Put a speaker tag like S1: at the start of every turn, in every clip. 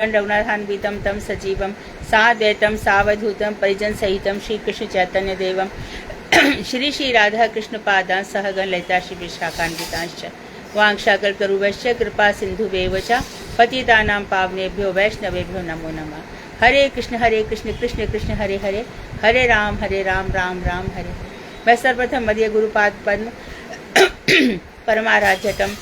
S1: रघुनाथान्वितं तं सजीवं साद्वैतं सावधूतं परिजन सहितं श्री कृष्ण चैतन्य देवं श्री श्री राधा कृष्ण पादां सहगण ललिता श्री विशाखान्वितांश्च वांशाकल्पतरुभ्यश्च कृपा सिन्धुभ्येव च पतितानां पावनेभ्यो वैष्णवेभ्यो नमो नमः। हरे कृष्ण कृष्ण कृष्ण हरे हरे, हरे राम राम राम हरे। मैं सर्वप्रथम मध्य गुरुपाद पद्म परमाराध्यतम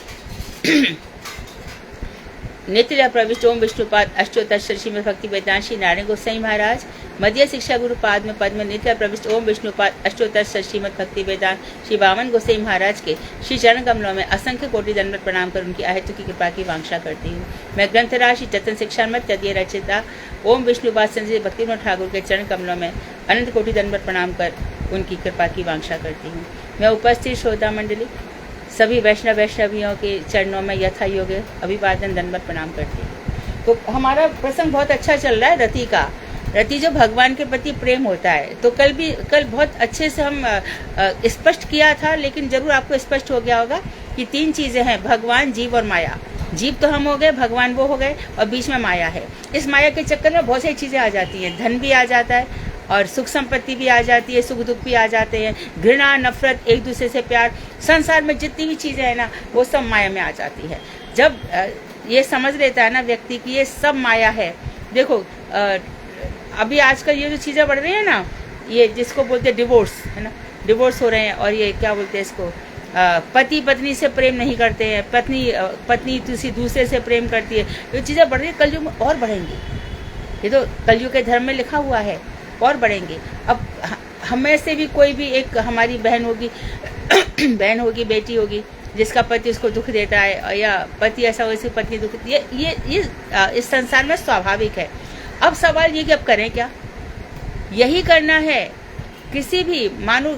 S1: नित्य प्रविष्ट ओम विष्णुपाद अष्टोत्तर श्रीमद भक्ति वेदांत श्री नारायण गोसाई महाराज मध्य शिक्षा गुरुपाद में पद्म नित्य प्रविष्ट ओम विष्णुपाद अष्टोत्तर श्रीमद भक्ति वेदांत श्री वामन गोसाई महाराज के श्री चरण कमलों में असंख्य कोटि दंडवत प्रणाम कर उनकी आहित की कृपा की वांछा करती हूँ। मैं ग्रंथराज श्री चतन शिक्षा मत तदीय रचिता ओम विष्णुपाद संजय भक्ति ठाकुर के चरण कमलों में अनंत कोटि दंडवत प्रणाम कर उनकी कृपा की वांछा करती हूँ। मैं उपस्थित श्रोता मंडली सभी वैष्णवियों के चरणों में यथा योग्य अभिवादन दंडवत प्रणाम करती हूँ। तो हमारा प्रसंग बहुत अच्छा चल रहा है रति का। रति जो भगवान के प्रति प्रेम होता है, तो कल बहुत अच्छे से हम स्पष्ट किया था, लेकिन जरूर आपको स्पष्ट हो गया होगा कि तीन चीजें हैं, भगवान, जीव और माया। जीव तो हम हो गए, भगवान वो हो गए, और बीच में माया है। इस माया के चक्कर में बहुत सारी चीजें आ जाती हैं, धन भी आ जाता है और सुख संपत्ति भी आ जाती है, सुख दुख भी आ जाते हैं, घृणा, नफरत, एक दूसरे से प्यार, संसार में जितनी भी चीजें हैं ना, वो सब माया में आ जाती है। जब ये समझ लेता है ना व्यक्ति कि ये सब माया है। देखो अभी आजकल ये जो चीजें बढ़ रही है ना, ये जिसको बोलते हैं डिवोर्स, है ना, डिवोर्स हो रहे हैं, और ये क्या बोलते हैं इसको, पति पत्नी से प्रेम नहीं करते हैं, पत्नी किसी दूसरे से प्रेम करती है। ये चीजें बढ़ रही है, कलयुग में और बढ़ेंगी। ये तो कलयुग के धर्म में लिखा हुआ है, और बढ़ेंगे। अब हमें से भी कोई भी एक हमारी बहन होगी बहन होगी, बेटी होगी, जिसका पति उसको दुख देता है, या पति ऐसा वैसे पत्नी दुख, ये इस संसार में स्वाभाविक है। अब सवाल ये कि अब करें क्या? यही करना है। किसी भी मानो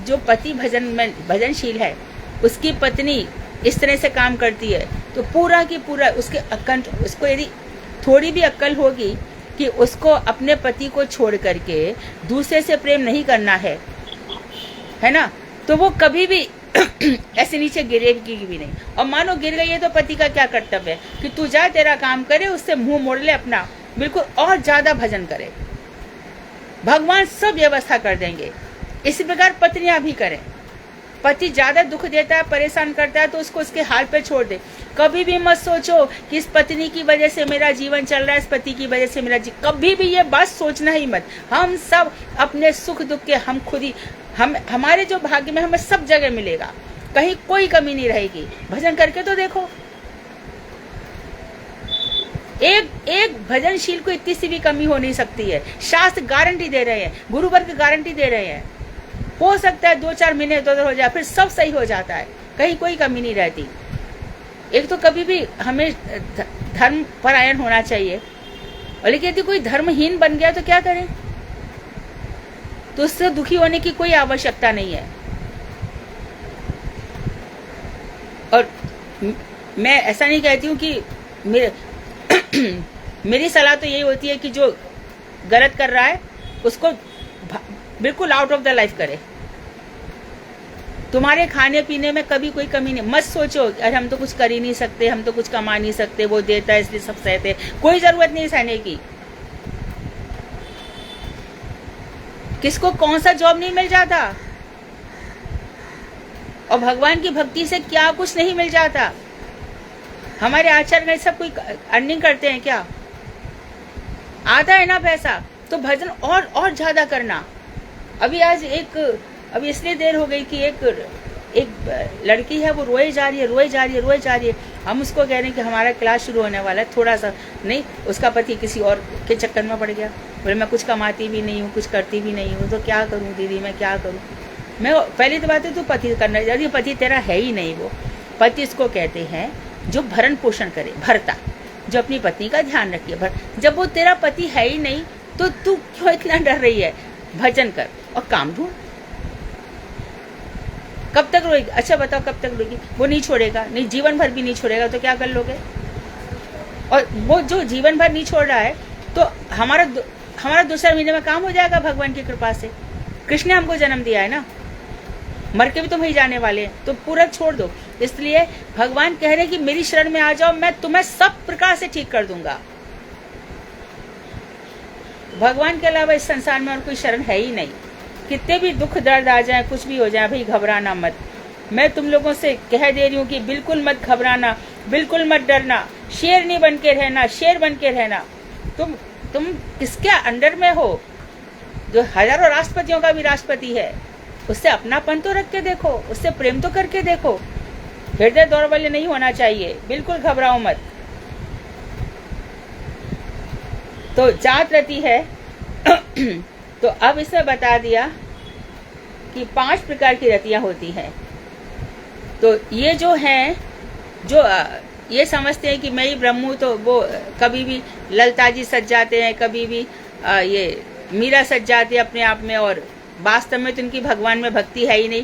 S1: जो पति भजनशील है, उसकी पत्नी इस तरह से काम करती है, तो पूरा की पूरा उसको यदि थोड़ी भी अक्ल होगी कि उसको अपने पति को छोड़ करके दूसरे से प्रेम नहीं करना है ना, तो वो कभी भी ऐसे नीचे गिरेगी भी नहीं। और मानो गिर गई है तो पति का क्या कर्तव्य है कि तू जा, तेरा काम करे, उससे मुंह मोड़ ले अपना, बिल्कुल और ज्यादा भजन करे। भगवान सब व्यवस्था कर देंगे। इसी प्रकार पत्नियां भी करें। पति ज्यादा दुख देता है, परेशान करता है, तो उसको उसके हाल पे छोड़ दे। कभी भी मत सोचो कि इस पत्नी की वजह से मेरा जीवन चल रहा है, इस पति की वजह से मेरा कभी भी ये बात सोचना ही मत। हम सब अपने सुख दुख के हम खुद ही, हमारे जो भाग्य में हमें सब जगह मिलेगा, कहीं कोई कमी नहीं रहेगी। भजन करके तो देखो, एक भजनशील को इतनी सी भी कमी हो नहीं सकती है। शास्त्र गारंटी दे रहे हैं, गुरुवर्ग गारंटी दे रहे हैं। हो सकता है 2-4 महीने इधर हो जाए, फिर सब सही हो जाता है, कहीं कोई कमी नहीं रहती। एक तो कभी भी हमें धर्म परायण होना चाहिए, और लेकिन यदि कोई धर्महीन बन गया तो क्या करें? तो उससे दुखी होने की कोई आवश्यकता नहीं है। और मैं ऐसा नहीं कहती हूँ कि मेरी सलाह तो यही होती है कि जो गलत कर रहा है उसको बिल्कुल आउट ऑफ द लाइफ करे। तुम्हारे खाने पीने में कभी कोई कमी नहीं। मत सोचो अरे हम तो कुछ कर ही नहीं सकते, हम तो कुछ कमा नहीं सकते, वो देता है इसलिए सब सहते। कोई जरूरत नहीं सहने की। किसको कौन सा जॉब नहीं मिल जाता, और भगवान की भक्ति से क्या कुछ नहीं मिल जाता। हमारे आचार्य में सब कोई अर्निंग करते हैं क्या? आता है ना पैसा, तो भजन और ज्यादा करना। अभी इसलिए देर हो गई कि एक लड़की है, वो रोए जा रही है। हम उसको कह रहे हैं कि हमारा क्लास शुरू होने वाला है, थोड़ा सा नहीं, उसका पति किसी और के चक्कर में पड़ गया। बोले मैं कुछ कमाती भी नहीं हूँ, कुछ करती भी नहीं हूँ, तो क्या करूँ दीदी, मैं क्या करूँ? मैं पहली तो बात है, तू पति करना, यदि पति तेरा है ही नहीं, वो पति इसको कहते हैं जो भरण पोषण करे, भरता, जो अपनी पत्नी का ध्यान रखिए। जब वो तेरा पति है ही नहीं, तो तू क्यों इतना डर रही है? भजन कर और काम ढूंढ। कब तक रोएगी? अच्छा बताओ कब तक रोएगी? वो नहीं छोड़ेगा, नहीं जीवन भर भी नहीं छोड़ेगा, तो क्या कर लोगे? और वो जो जीवन भर नहीं छोड़ रहा है, तो हमारा दूसरा महीने में काम हो जाएगा भगवान की कृपा से। कृष्ण ने हमको जन्म दिया है ना, मर के भी तुम वहीं जाने वाले हैं, तो पूरा छोड़ दो। इसलिए भगवान कह रहे हैं कि मेरी शरण में आ जाओ, मैं तुम्हें सब प्रकार से ठीक कर दूंगा। भगवान के अलावा इस संसार में और कोई शरण है ही नहीं। कितने भी दुख दर्द आ जाए, कुछ भी हो जाए, भाई घबराना मत। मैं तुम लोगों से कह दे रही हूँ कि बिल्कुल मत घबराना, बिल्कुल मत डरना। शेर नहीं बन के रहना, शेर बन के रहना। तुम किसके अंडर में हो? जो हजारों राष्ट्रपतियों का भी राष्ट्रपति है, उससे अपनापन तो रख के देखो, उससे प्रेम तो करके देखो। हृदय दौर्बल्य नहीं होना चाहिए, बिल्कुल घबराओ मत। तो जात रति है तो अब इसमें बता दिया कि 5 प्रकार की रतियां होती हैं। तो ये जो हैं, जो ये समझते हैं कि मैं ही ब्रह्म हूं, तो वो कभी भी ललिता जी सज जाते हैं, कभी भी ये मीरा सज जाते हैं अपने आप में, और वास्तव में तो उनकी भगवान में भक्ति है ही नहीं।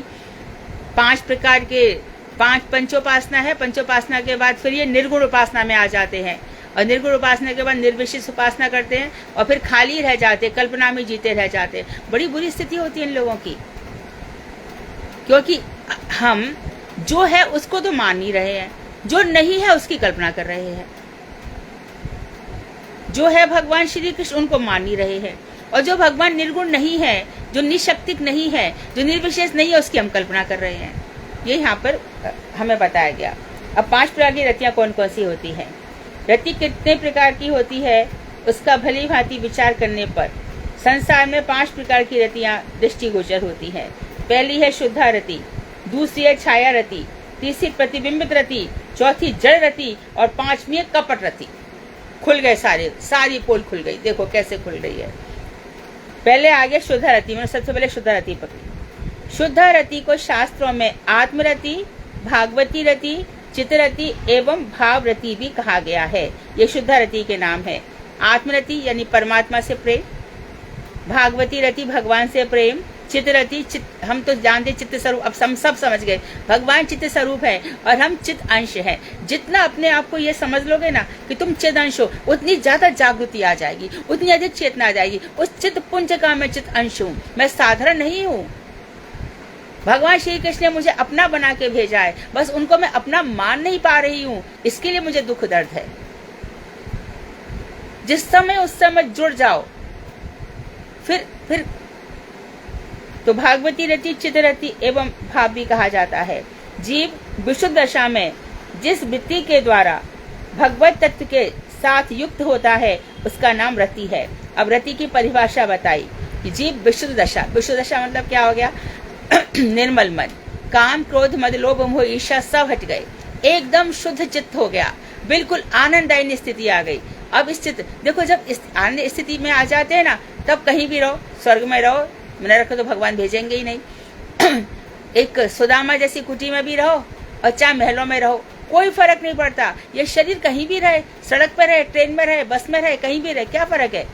S1: 5 प्रकार के 5 पंचोपासना है। पंचोपासना के बाद फिर ये निर्गुण उपासना में आ जाते हैं, और निर्गुण उपासना के बाद निर्विशेष उपासना करते हैं, और फिर खाली रह जाते, कल्पना में जीते रह जाते। बड़ी बुरी स्थिति होती है इन लोगों की, क्योंकि हम जो है उसको तो मान नहीं रहे हैं, जो नहीं है उसकी कल्पना कर रहे हैं। जो है भगवान श्री कृष्ण, उनको मान नहीं रहे हैं, और जो भगवान निर्गुण नहीं है, जो निशक्तिक नहीं है, जो निर्विशेष नहीं है, उसकी हम कल्पना कर रहे हैं। ये यहाँ पर हमें बताया गया। अब 5 प्रकार की रतियां कौन कौन सी होती हैं? रति कितने प्रकार की होती है, उसका भली भांति विचार करने पर संसार में 5 प्रकार की रतियां दृष्टिगोचर होती हैं। पहली है शुद्धा रति, दूसरी है छाया रति, तीसरी प्रतिबिंबित रति, चौथी जड़ रति, और 5वीं है कपट रति। खुल गए सारी पोल खुल गई। देखो कैसे खुल रही है। पहले आगे शुद्धा रति, मैंने सबसे पहले शुद्धा रति पकड़ी। शुद्धा रति को शास्त्रों में आत्मरति, भागवती रति, चित्तरति एवं भाव रति भी कहा गया है। ये शुद्धा रति के नाम है। आत्मरति यानी परमात्मा से प्रेम, भागवती रति भगवान से प्रेम, चित्तरति हम तो जानते चित्त स्वरूप, अब हम सब समझ गए भगवान चित्त स्वरूप है और हम चित्त अंश है। जितना अपने आप को ये समझ लोगे ना कि तुम चित्त अंश हो, उतनी ज्यादा जागृति आ जाएगी, उतनी अधिक चेतना आ जाएगी। उस चित्त पुंज का मैं चित्त अंश हूँ, मैं साधारण नहीं हूँ। भगवान श्री कृष्ण ने मुझे अपना बना के भेजा है, बस उनको मैं अपना मान नहीं पा रही हूँ, इसके लिए मुझे दुख दर्द है। जिस समय उस समय जुड़ जाओ, फिर तो भागवती रति, चित्तरति एवं भाव भी कहा जाता है। जीव विशुद्ध दशा में जिस वृत्ति के द्वारा भगवत तत्व के साथ युक्त होता है, उसका नाम रति है। अब रति की परिभाषा बताई कि जीव विशुद्ध दशा, विशुद्ध दशा मतलब क्या हो गया? निर्मल मन, काम क्रोध मद लोभ मोह ईर्ष्या सब हट गए, एकदम शुद्ध चित्त हो गया, बिल्कुल आनंददायी स्थिति आ गई। अब इस चित्त देखो, जब इस आनंद स्थिति में आ जाते हैं ना, तब कहीं भी रहो, स्वर्ग में रहो, नरक तो भगवान भेजेंगे ही नहीं। एक सुदामा जैसी कुटी में भी रहो और चाहे महलों में रहो, कोई फर्क नहीं पड़ता। ये शरीर कहीं भी रहे, सड़क पर रहे, ट्रेन में रहे, बस में रहे, कहीं भी रहे, क्या फर्क है?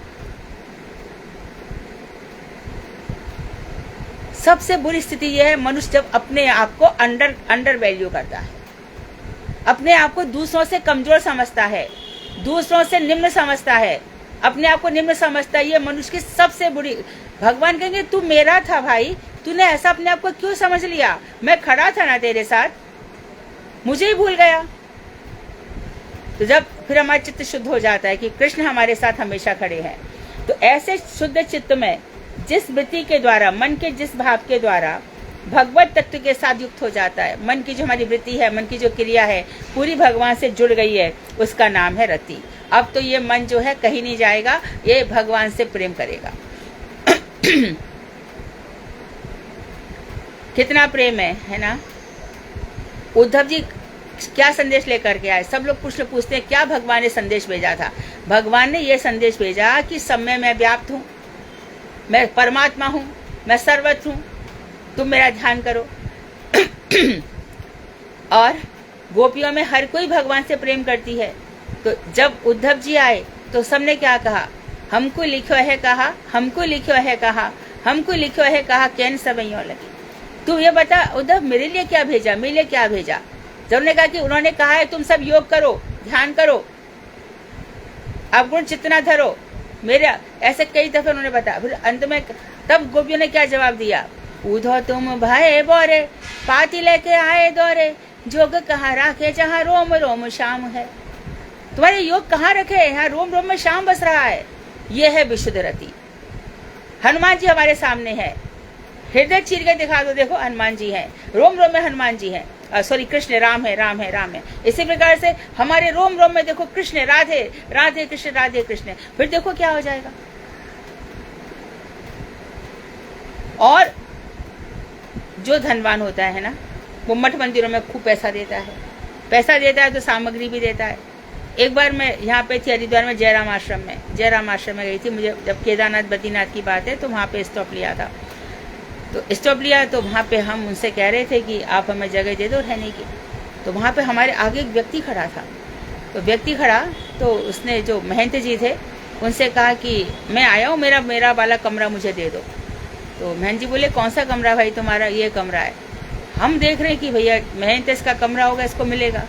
S1: सबसे बुरी स्थिति यह है मनुष्य जब अपने आप को अंडर वैल्यू करता है, अपने आप को दूसरों से कमजोर समझता है, दूसरों से निम्न समझता है, अपने आप को निम्न समझता है। ये मनुष्य की सबसे बुरी। भगवान कहेंगे तू मेरा था भाई, तूने ऐसा अपने आप को क्यों समझ लिया? मैं खड़ा था ना तेरे साथ, मुझे ही भूल गया। तो जब फिर हमारा चित्त शुद्ध हो जाता है कि कृष्ण हमारे साथ हमेशा खड़े हैं, तो ऐसे शुद्ध चित्त में जिस वृत्ति के द्वारा, मन के जिस भाव के द्वारा भगवत तत्व के साथ युक्त हो जाता है, मन की जो हमारी वृत्ति है, मन की जो क्रिया है, पूरी भगवान से जुड़ गई है, उसका नाम है रति। अब तो ये मन जो है कहीं नहीं जाएगा, ये भगवान से प्रेम करेगा। कितना प्रेम है ना? उद्धव जी क्या संदेश लेकर के आए? सब लोग पूछते हैं क्या भगवान ने संदेश भेजा था? भगवान ने ये संदेश भेजा कि सब में मैं व्याप्त हूँ, मैं परमात्मा हूँ, मैं सर्वत्र हूँ, तुम मेरा ध्यान करो। और गोपियों में हर कोई भगवान से प्रेम करती है। तो जब उद्धव जी आए तो सबने क्या कहा? हमको लिखो है कहा, हमको लिखो है कहा, हमको लिखो है कहा, कैन सबैयों लगी। तू ये बता उद्धव, मेरे लिए क्या भेजा, मेरे लिए क्या भेजा? जब उन्होंने कहा कि उन्होंने कहा है तुम सब योग करो, ध्यान करो, अवगुण चितना धरो, मेरा ऐसे कई दफे उन्होंने बताया। फिर अंत में तब गोपियों ने क्या जवाब दिया? उधो तुम भय बोरे, पाती लेके आए दौरे, जोग कहाँ राखे जहाँ रोम रोम शाम है। तुम्हारे योग कहाँ रखे? यहाँ रोम रोम में शाम बस रहा है। ये है विशुद्ध रति। हनुमान जी हमारे सामने है, हृदय चीर के दिखा दो, देखो हनुमान जी हैं, रोम रोम में हनुमान जी हैं, सॉरी कृष्ण, राम है, राम है, राम है। इसी प्रकार से हमारे रोम रोम में देखो कृष्ण, राधे राधे कृष्ण, राधे कृष्ण। फिर देखो क्या हो जाएगा। और जो धनवान होता है ना, वो मठ मंदिरों में खूब पैसा देता है, पैसा देता है तो सामग्री भी देता है। एक बार मैं यहाँ पे थी हरिद्वार में, जयराम आश्रम में गई थी। मुझे जब केदारनाथ बद्रीनाथ की बात है तो वहाँ पे स्टॉप लिया था। तो वहाँ पे हम उनसे कह रहे थे कि आप हमें जगह दे दो रहने की। तो वहाँ पे हमारे आगे एक व्यक्ति खड़ा था। तो उसने, जो महंत जी थे, उनसे कहा कि मैं आया हूँ, मेरा वाला कमरा मुझे दे दो। तो महंत जी बोले कौन सा कमरा भाई तुम्हारा? ये कमरा है। हम देख रहे हैं कि भैया महंत इसका कमरा होगा, इसको मिलेगा।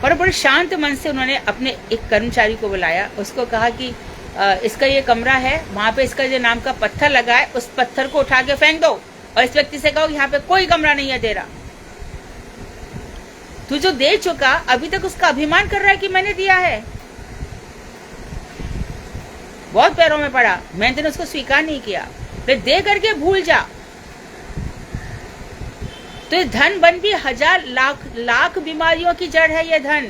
S1: पर बड़े शांत मन से उन्होंने अपने एक कर्मचारी को बुलाया, उसको कहा कि इसका ये कमरा है, वहाँ पे इसका जो नाम का पत्थर लगा है, उस पत्थर को उठा के फेंक दो और इस व्यक्ति से कहो यहाँ पे कोई कमरा नहीं है तेरा। तू जो दे चुका, अभी तक उसका अभिमान कर रहा है कि मैंने दिया है। बहुत पैरों में पड़ा, मैंने उसको स्वीकार नहीं किया। दे करके भूल जा। तो ये धन बन भी हजार लाख बीमारियों की जड़ है ये धन।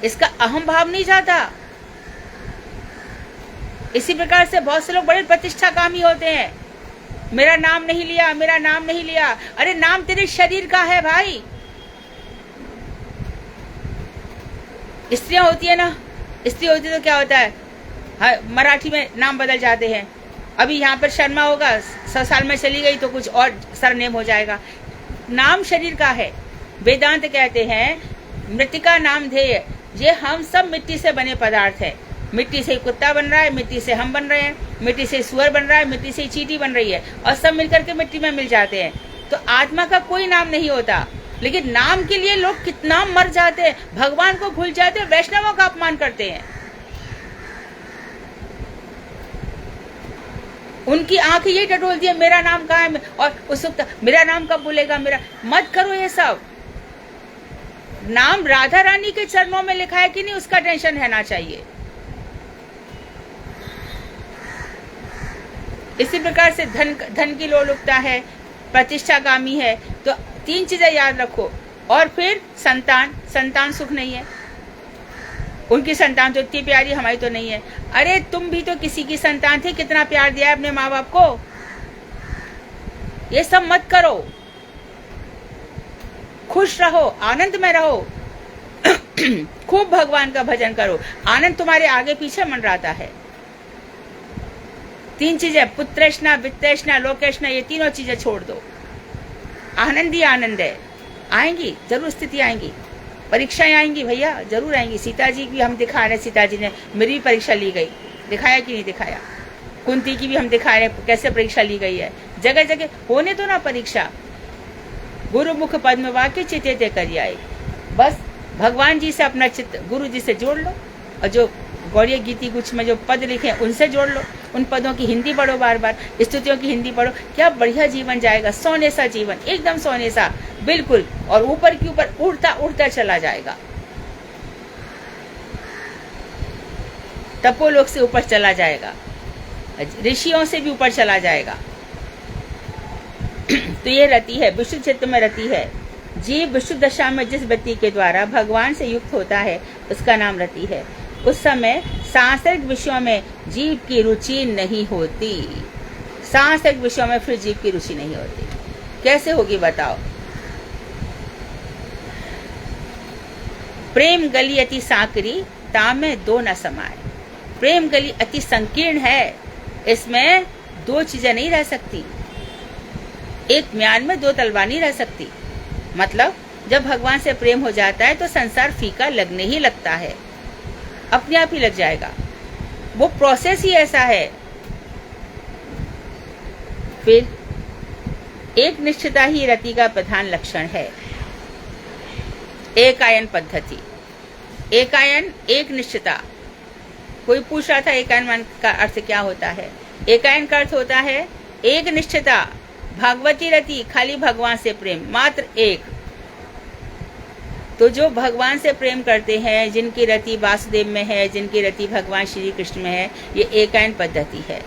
S1: इसका अहम भाव नहीं जाता। इसी प्रकार से बहुत से लोग बड़े प्रतिष्ठाकामी होते हैं, मेरा नाम नहीं लिया, मेरा नाम नहीं लिया। अरे नाम तेरे शरीर का है भाई। स्त्रियां होती है ना, स्त्री होती है तो क्या होता है, मराठी में नाम बदल जाते हैं। अभी यहाँ पर शर्मा होगा, 100 साल में चली गई तो कुछ और सरनेम हो जाएगा। नाम शरीर का है। वेदांत कहते हैं मृतिका नाम ध्येय, ये हम सब मिट्टी से बने पदार्थ है। मिट्टी से कुत्ता बन रहा है, मिट्टी से हम बन रहे हैं, मिट्टी से सुअर बन रहा है, मिट्टी से चींटी बन रही है, और सब मिलकर के मिट्टी में मिल जाते हैं। तो आत्मा का कोई नाम नहीं होता, लेकिन नाम के लिए लोग कितना मर जाते हैं, भगवान को भूल जाते हैं, वैष्णवों का अपमान करते हैं। उनकी आंख ये टटोलती है, मेरा नाम कहाँ है, और उस वक्त मेरा नाम कब बोलेगा, मेरा। मत करो ये सब। नाम राधा रानी के चरणों में लिखा है कि नहीं, उसका टेंशन रहना चाहिए। इसी प्रकार से धन की लोलुपता है, प्रतिष्ठाकामी है। तो 3 चीजें याद रखो। और फिर संतान सुख नहीं है। उनकी संतान तो इतनी प्यारी, हमारी तो नहीं है। अरे तुम भी तो किसी की संतान थे, कितना प्यार दिया है अपने माँ बाप को। ये सब मत करो, खुश रहो, आनंद में रहो। खूब भगवान का भजन करो, आनंद तुम्हारे आगे पीछे मंडराता है। 3 चीजें, पुत्रेष्णा, वित्तेष्णा, लोकेष्णा, ये तीनों चीजें छोड़ दो। आनंद ही आनंद है। आएंगी जरूर, स्थिति आएंगी, परीक्षाएं आएंगी भैया, जरूर आएंगी। सीता जी की हम दिखा रहे, सीता जी ने मेरी परीक्षा ली गई, दिखाया कि नहीं दिखाया। कुंती की भी हम दिखा रहे कैसे परीक्षा ली गई है। जगह जगह होने दो ना परीक्षा। गुरु मुख पद्म वाक्य चित्ते करियाए। बस भगवान जी से अपना चित्त गुरु जी से जोड़ लो, और जो गौड़ीय गीति कुछ में जो पद लिखे उनसे जोड़ लो। उन पदों की हिंदी पढ़ो, बार बार स्तुतियों की हिंदी पढ़ो। क्या बढ़िया जीवन जाएगा, सोने सा जीवन, एकदम सोने सा, बिल्कुल। और ऊपर की ऊपर उड़ता उड़ता चला जाएगा, तपोलोक से ऊपर चला जाएगा, ऋषियों से भी ऊपर चला जाएगा। तो ये रति है, विशुद्ध चित्त में रति है। जीव विशुद्ध दशा में जिस व्यक्ति के द्वारा भगवान से युक्त होता है, उसका नाम रति है। उस समय सांसारिक विषयों में जीव की रुचि नहीं होती। सांसारिक विषयों में फिर जीव की रुचि नहीं होती। कैसे होगी बताओ। प्रेम गली अति सांकरी, ताम में 2 न समाये। प्रेम गली अति संकीर्ण है, इसमें 2 चीजें नहीं रह सकती। एक म्यान में 2 तलवार नहीं रह सकती। मतलब जब भगवान से प्रेम हो जाता है तो संसार फीका लगने ही लगता है, अपने आप ही लग जाएगा। वो प्रोसेस ही ऐसा है। फिर एक निष्ठता ही रति का प्रधान लक्षण है। एकायन पद्धति, एकायन एक निष्ठता। कोई पूछ रहा था एकायन का अर्थ क्या होता है। एकायन का अर्थ होता है एक निष्ठता, भागवती रति, खाली भगवान से प्रेम, मात्र एक। तो जो भगवान से प्रेम करते हैं, जिनकी रति वासुदेव में है, जिनकी रति भगवान श्री कृष्ण में है, ये एकायन पद्धति है।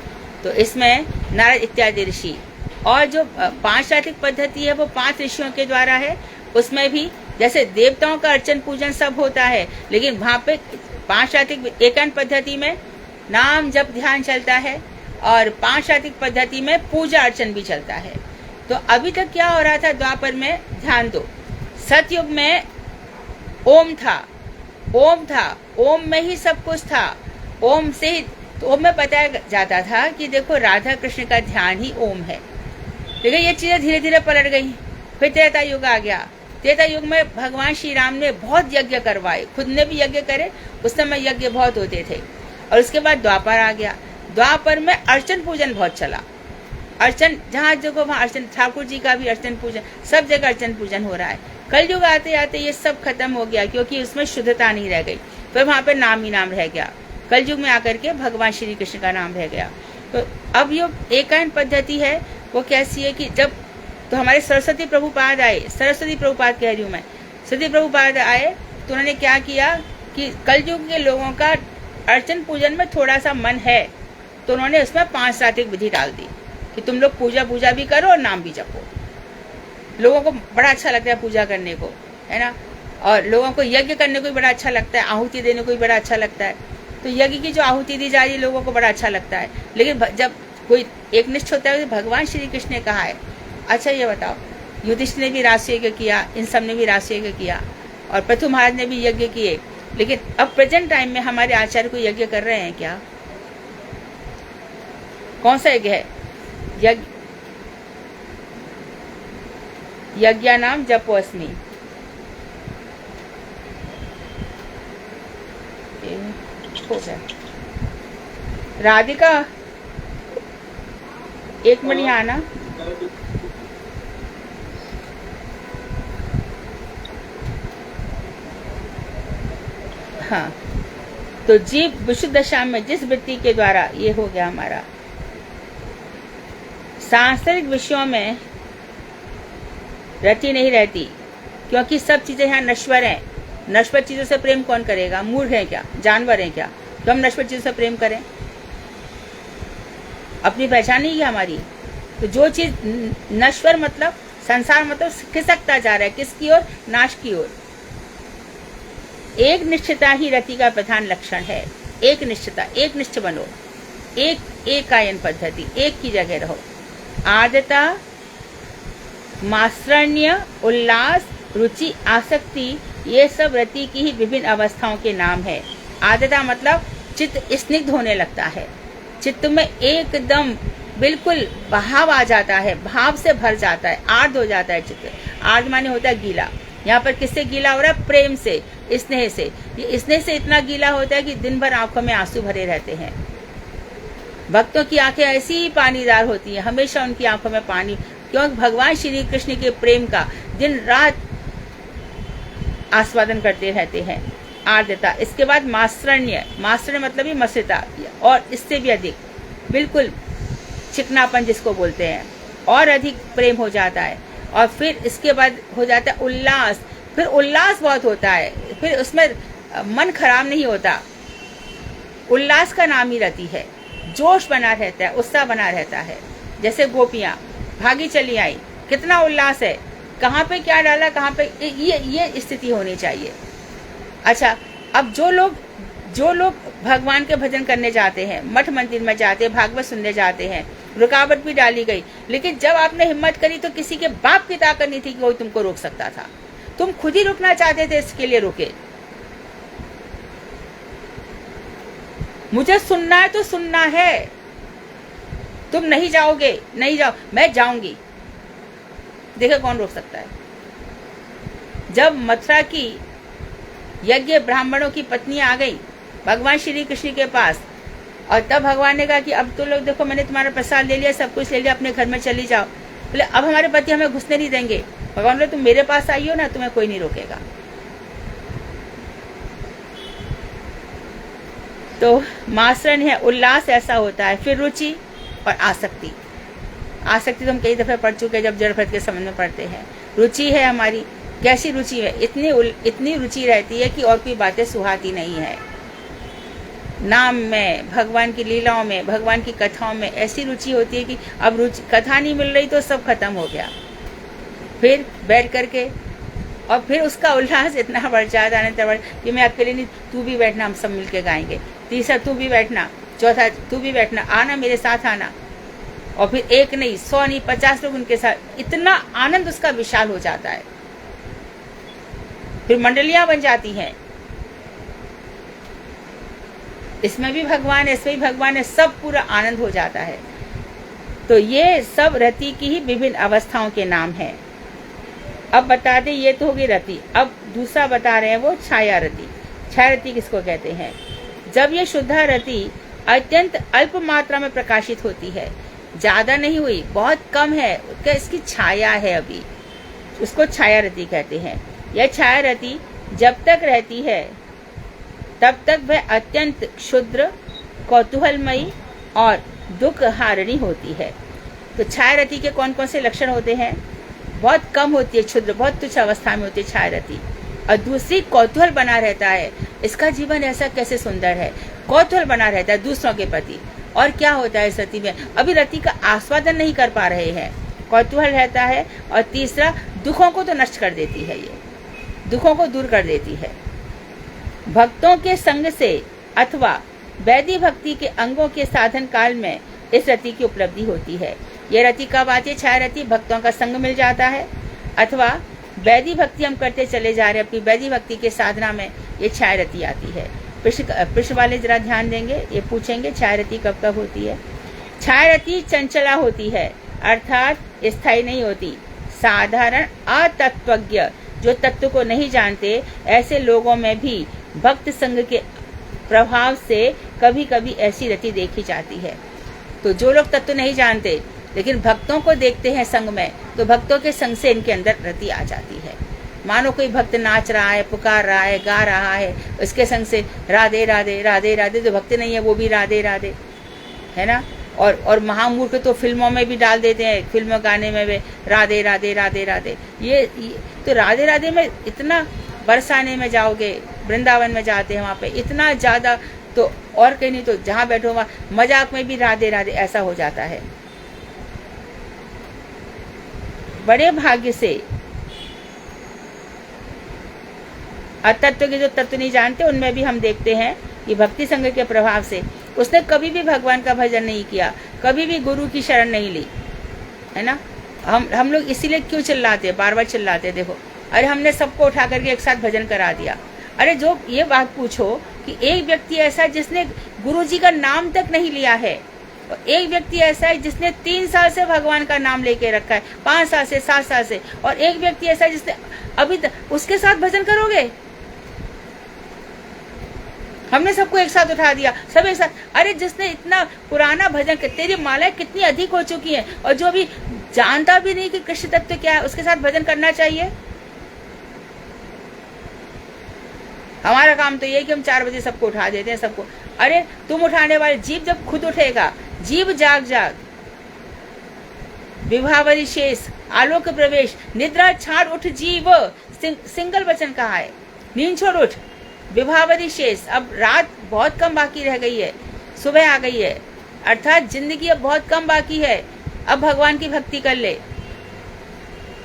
S1: तो इसमें नारद इत्यादि ऋषि, और जो 5 रात्रिक पद्धति है वो 5 ऋषियों के द्वारा है। उसमें भी जैसे देवताओं का अर्चन पूजन सब होता है, लेकिन वहां पे 5 रात्रिक एकायन पद्धति में नाम जप ध्यान चलता है, और 5 रात्रिक पद्धति में पूजा अर्चन भी चलता है। तो अभी तक क्या हो रहा था द्वापर में, ध्यान दो, सतयुग में ओम था, ओम में ही सब कुछ था, ओम से ही, तो ओम में बताया जाता था कि देखो राधा कृष्ण का ध्यान ही ओम है। लेकिन ये चीजें धीरे धीरे पलट गई। फिर त्रेता युग आ गया। त्रेता युग में भगवान श्री राम ने बहुत यज्ञ करवाए, खुद ने भी यज्ञ करे, उस समय यज्ञ बहुत होते थे। और उसके बाद द्वापर आ गया। द्वापर में अर्चन पूजन बहुत चला। अर्चन जहाँ देखो वहाँ अर्चन, ठाकुर जी का भी अर्चन पूजन, सब जगह अर्चन पूजन हो रहा है। कल युग आते आते ये सब खत्म हो गया, क्योंकि उसमें शुद्धता नहीं रह गई। फिर वहाँ पे नाम ही नाम रह गया। कल युग में आकर के भगवान श्री कृष्ण का नाम रह गया। तो अब ये एकायन पद्धति है, वो कैसी है कि जब तो हमारे सरस्वती प्रभुपाद आए, सरस्वती प्रभुपाद कह रही हूँ मैं, सरस्वती प्रभुपाद आए तो उन्होंने क्या किया कि कल युग के लोगों का अर्चन पूजन में थोड़ा सा मन है, तो उन्होंने उसमें 5 रात्रिक विधि डाल दी कि तुम लोग पूजा भी करो और नाम भी जपो। लोगों को बड़ा अच्छा लगता है पूजा करने को, है ना, और लोगों को यज्ञ करने को भी बड़ा अच्छा लगता है, आहुति देने को भी बड़ा अच्छा लगता है। तो यज्ञ की जो आहुति दी जा रही है लोगों को बड़ा अच्छा लगता है। लेकिन जब कोई एक निष्ठ होता है, भगवान श्री कृष्ण ने कहा है, अच्छा ये बताओ, युधिष्ठिर ने भी राष्ट्र यज्ञ किया, इन सब ने भी राष्ट्र यज्ञ किया, और पृथु महाराज ने भी यज्ञ किए, लेकिन अब प्रेजेंट टाइम में हमारे आचार्य को यज्ञ कर रहे हैं क्या? कौन सा यज्ञ है? यज्ञ नाम जपोस्मि। हो गया। राधिका, एक मिनट यहाँ आना। हाँ, तो जीव विशुद्ध दशा में जिस वृत्ति के द्वारा ये हो गया हमारा, सांसारिक विषयों में रति नहीं रहती, क्योंकि सब चीजें यहाँ नश्वर हैं। नश्वर चीजों से प्रेम कौन करेगा? मूर्ख है क्या? जानवर है क्या तो हम नश्वर चीजों से प्रेम करें? अपनी पहचान नहीं है हमारी। तो जो चीज नश्वर मतलब संसार मतलब खिसकता जा रहा है, किसकी ओर? नाश की ओर। एक निष्ठता ही रति का प्रधान लक्षण है। एक निष्ठता, एक निष्ठ बनो, एकायन पद्धति, एक की जगह रहो। आर्द्रता, मात्सर्य, उल्लास, रुचि, आसक्ति, ये सब रति की ही विभिन्न अवस्थाओं के नाम है। आर्द्रता मतलब चित्त स्निग्ध होने लगता है, चित्त में एकदम बिल्कुल बहाव आ जाता है, भाव से भर जाता है, आर्द्र हो जाता है चित्त। आर्द्र माने होता है गीला। यहाँ पर किससे गीला हो रहा है? प्रेम से, स्नेह से। ये स्नेह से इतना गीला होता है कि दिन भर आंखों में आंसू भरे रहते हैं। भक्तों की आंखें ऐसी ही पानीदार होती हैं, हमेशा उनकी आंखों में पानी, क्योंकि भगवान श्री कृष्ण के प्रेम का दिन रात आस्वादन करते रहते हैं। आर्द्रता। इसके बाद मात्सर्य, मात्सर्य मतलब ही मस्तिता, और इससे भी अधिक बिल्कुल चिकनापन जिसको बोलते हैं, और अधिक प्रेम हो जाता है। और फिर इसके बाद हो जाता है उल्लास। फिर उल्लास बहुत होता है, फिर उसमें मन खराब नहीं होता। उल्लास का नाम ही रति है। जोश बना रहता है, उत्साह बना रहता है। जैसे गोपियां भागी चली आई, कितना उल्लास है, कहाँ पे क्या डाला, कहाँ पे, ये स्थिति होनी चाहिए। अच्छा, अब जो लोग भगवान के भजन करने जाते हैं, मठ मंदिर में जाते हैं, भागवत सुनने जाते हैं, रुकावट भी डाली गई, लेकिन जब आपने हिम्मत करी तो किसी के बाप की ताकत नहीं थी कि कोई तुमको रोक सकता था। तुम खुद ही रुकना चाहते थे, इसके लिए रुके। मुझे सुनना है तो सुनना है, तुम नहीं जाओगे, नहीं जाओ, मैं जाऊंगी। देखो कौन रोक सकता है। जब मथुरा की यज्ञ ब्राह्मणों की पत्नी आ गई भगवान श्री कृष्ण के पास, और तब भगवान ने कहा कि अब तो लोग देखो, मैंने तुम्हारा प्रसाद ले लिया, सब कुछ ले लिया, अपने घर में चली जाओ। बोले अब हमारे पति हमें घुसने नहीं देंगे। भगवान बोले तुम मेरे पास आई हो ना, तुम्हें कोई नहीं रोकेगा। तो मात्सर्य है, उल्लास ऐसा होता है। फिर रुचि और आसक्ति। आसक्ति तो हम कई दफे पढ़ चुके हैं, जब जड़ भरत के संबंध में पढ़ते हैं। रुचि है हमारी, कैसी रुचि है, इतनी रुचि रहती है कि और कोई बातें सुहाती नहीं है। नाम में, भगवान की लीलाओं में, भगवान की कथाओं में ऐसी रुचि होती है कि अब रुचि, कथा नहीं मिल रही तो सब खत्म हो गया। फिर बैठ करके और फिर उसका उल्लास इतना बढ़ जाता है कि मैं अकेले नहीं, तू भी बैठना, हम सब मिलके गाएंगे। तीसरा, तू भी बैठना। चौथा, तू भी बैठना, आना, मेरे साथ आना। और फिर एक नहीं, 100 नहीं, 50 लोग उनके साथ। इतना आनंद उसका विशाल हो जाता है। फिर मंडलियां बन जाती हैं, इसमें भी भगवान है, इसमें भी भगवान है, सब पूरा आनंद हो जाता है। तो ये सब रति की ही विभिन्न अवस्थाओं के नाम हैं। अब बता दें, ये तो होगी रति। अब दूसरा बता रहे हैं वो छाया रति। छाया रति किसको कहते हैं? जब ये शुद्धा रति अत्यंत अल्प मात्रा में प्रकाशित होती है, ज्यादा नहीं हुई, बहुत कम है, इसकी छाया है अभी, उसको छाया रति कहते हैं। यह छाया रति जब तक रहती है तब तक वह अत्यंत क्षुद्र, कौतूहलमयी और दुख हारिणी होती है। तो छाया रति के कौन कौन से लक्षण होते हैं? बहुत कम होती है, क्षुद्र, बहुत तुच्छ अवस्था में होती है छाया रति। और दूसरी, कौतूहल बना रहता है, इसका जीवन ऐसा कैसे सुंदर है, कौतूहल बना रहता है दूसरों के प्रति। और क्या होता है इस रति में? अभी रति का आस्वादन नहीं कर पा रहे हैं, कौतूहल रहता है। और तीसरा, दुखों को तो नष्ट कर देती है, ये दुखों को दूर कर देती है। भक्तों के संग से अथवा वैदिक भक्ति के अंगों के साधन काल में इस रति की उपलब्धि होती है। यह रति कब आती है? छाया रति भक्तों का संग मिल जाता है, अथवा वैदिक भक्ति हम करते चले जा रहे हैं, अपनी वैदिक भक्ति के साधना में ये छाया रति आती है। पृष्ठ वाले जरा ध्यान देंगे, ये पूछेंगे छाया रति कब कब होती है। छाया रति चंचला होती है, अर्थात स्थायी नहीं होती। साधारण अतत्वज्ञ, जो तत्व को नहीं जानते, ऐसे लोगों में भी भक्त संग के प्रभाव से कभी कभी ऐसी रति देखी जाती है। तो जो लोग तत्व नहीं जानते लेकिन भक्तों को देखते हैं संग में, तो भक्तों के संग से इनके अंदर रति आ जाती है। मानो कोई भक्त नाच रहा है, पुकार रहा है, गा रहा है, उसके संग से राधे राधे राधे राधे, जो भक्त नहीं है वो भी राधे राधे, है ना। और महामूर्ख तो फिल्मों में भी डाल देते हैं, फिल्म गाने में भी राधे राधे राधे राधे। ये तो राधे राधे में इतना, बरसाने में जाओगे, वृंदावन में जाते हैं, वहाँ पे इतना ज्यादा, तो और कहीं नहीं तो जहाँ बैठो वहाँ मजाक में भी राधे राधे, ऐसा हो जाता है। बड़े भाग्य से अतत्व के जो तत्व नहीं जानते, उनमें भी हम देखते हैं कि भक्ति संग के प्रभाव से उसने कभी भी भगवान का भजन नहीं किया, कभी भी गुरु की शरण नहीं ली, है ना। हम लोग इसीलिए क्यों चिल्लाते, बार बार चिल्लाते, देखो, अरे हमने सबको उठा करके एक साथ भजन करा दिया। अरे जो ये बात पूछो कि एक व्यक्ति ऐसा है जिसने गुरु जी का नाम तक नहीं लिया है, और एक व्यक्ति ऐसा है जिसने 3 साल से भगवान का नाम लेके रखा है, 5 साल से, 7 साल से, और एक व्यक्ति ऐसा है जिसने अभी तक, उसके साथ भजन करोगे? हमने सबको एक साथ उठा दिया, सब एक साथ। अरे जिसने इतना पुराना भजन, तेरी मालाएं कितनी अधिक हो चुकी हैं, और जो भी जानता भी नहीं कि कृष्ण तत्व क्या है, उसके साथ भजन करना चाहिए। हमारा काम तो ये है कि हम 4 बजे सबको उठा देते हैं, सबको। अरे तुम उठाने वाले, जीव जब खुद उठेगा, जीव जाग जाग, विभावरी शेष, आलोक प्रवेश, निद्रा छाड़ उठ जीव, सिंगल वचन कहा है, नींद छोड़ उठ, विभावरी शेष। अब रात बहुत कम बाकी रह गई है, सुबह आ गई है, अर्थात जिंदगी अब बहुत कम बाकी है, अब भगवान की भक्ति कर ले।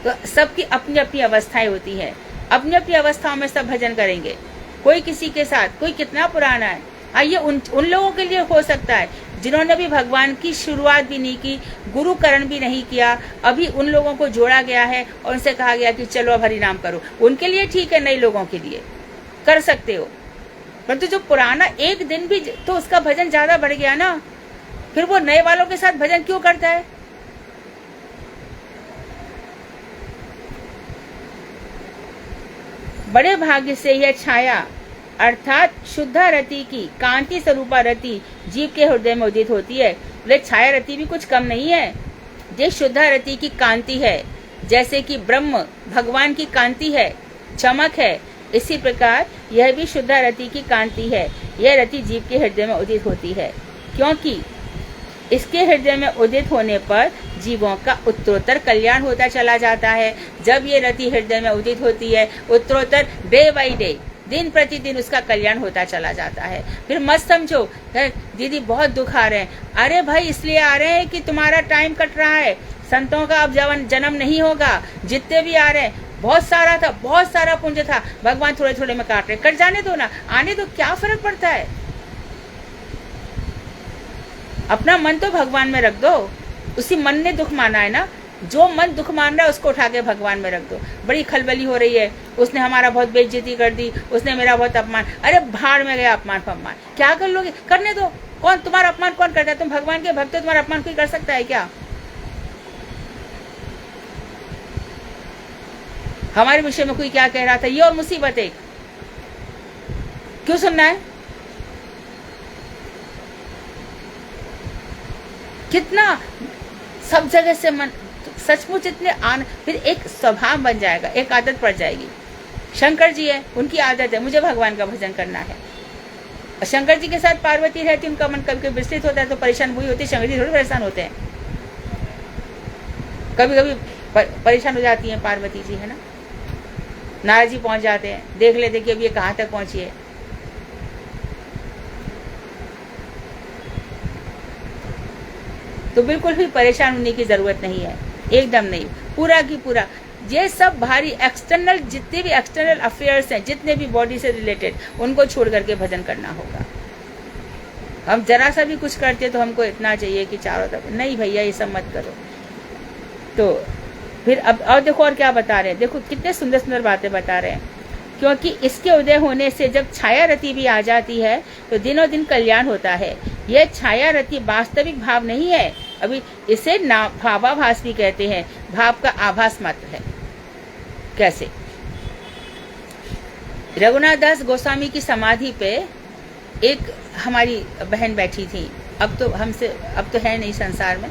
S1: तो सबकी अपनी अपनी अवस्थाएं होती हैं, अपनी अपनी अवस्थाओं में सब भजन करेंगे, कोई किसी के साथ, कोई कितना पुराना है। ये उन लोगों के लिए हो सकता है जिन्होंने भी भगवान की शुरुआत भी नहीं की, गुरुकरण भी नहीं किया, अभी उन लोगों को जोड़ा गया है और उनसे कहा गया कि चलो अब हरि नाम करो, उनके लिए ठीक है, नए लोगों के लिए कर सकते हो। परंतु जो पुराना, एक दिन भी तो उसका भजन ज्यादा बढ़ गया ना, फिर वो नए वालों के साथ भजन क्यों करता है? बड़े भाग्य से यह छाया अर्थात शुद्धा रति की कांति स्वरूपा रति जीव के हृदय में उदित होती है। लेकिन छाया रति भी कुछ कम नहीं है, ये शुद्धा रति की कांति है। जैसे कि ब्रह्म भगवान की कांति है, चमक है, इसी प्रकार यह भी शुद्धा रति की कांति है। यह रति जीव के हृदय में उदित होती है, क्योंकि इसके हृदय में उदित होने पर जीवों का उत्तरोत्तर कल्याण होता चला जाता है। जब ये रति हृदय में उदित होती है, उत्तरोत्तर डे बाई डे, दिन प्रतिदिन उसका कल्याण होता चला जाता है। फिर मत समझो दीदी बहुत दुख आ रहे हैं, अरे भाई इसलिए आ रहे हैं कि तुम्हारा टाइम कट रहा है, संतों का अब जन्म नहीं होगा। जितने भी आ रहे हैं, बहुत सारा था, बहुत सारा पुण्य था, भगवान थोड़े थोड़े में काट रहे, कट जाने दो ना, आने दो, क्या फर्क पड़ता है। अपना मन तो भगवान में रख दो, उसी मन ने दुख माना है ना, जो मन दुख मान रहा है उसको उठा के भगवान में रख दो। बड़ी खलबली हो रही है, उसने हमारा बहुत बेइज्जती कर दी, उसने मेरा बहुत अपमान, अरे भाड़ में गया अपमान फम्मान, क्या कर लोगे, करने दो। कौन तुम्हारा अपमान कौन करता है, तुम भगवान के भक्त हो, तुम्हारा अपमान कोई कर सकता है क्या। हमारे विषय में कोई क्या कह रहा था, ये और मुसीबत है, क्यों सुनना है। कितना सब जगह से मन सचमुच इतने फिर एक स्वभाव बन जाएगा, एक आदत पड़ जाएगी। शंकर जी है, उनकी आदत है मुझे भगवान का भजन करना है, और शंकर जी के साथ पार्वती रहती, उनका मन कभी कभी विस्तृत होता है तो परेशान हुई होती है, शंकर जी थोड़ी परेशान होते हैं, कभी कभी परेशान हो जाती है पार्वती जी, है ना। नारद जी पहुंच जाते हैं, देख लेते कि अब ये कहाँ तक पहुंची है। तो बिल्कुल भी परेशान होने की जरूरत नहीं है, एकदम नहीं, पूरा की पूरा। ये सब भारी एक्सटर्नल, जितने भी एक्सटर्नल अफेयर्स हैं, जितने भी बॉडी से रिलेटेड, उनको छोड़ करके भजन करना होगा। हम जरा सा भी कुछ करते तो हमको इतना चाहिए कि चारों तरफ, नहीं भैया ये सब मत करो। तो फिर अब और देखो और क्या बता रहे हैं, देखो कितने सुंदर सुंदर बातें बता रहे हैं। क्योंकि इसके उदय होने से जब छाया रति भी आ जाती है तो दिनों दिन कल्याण होता है। यह छाया रति वास्तविक भाव नहीं है, अभी इसे भावाभास भी कहते हैं, भाव का आभास मात्र है। कैसे, रघुनाथ दास गोस्वामी की समाधि पे एक हमारी बहन बैठी थी, अब तो है नहीं संसार में,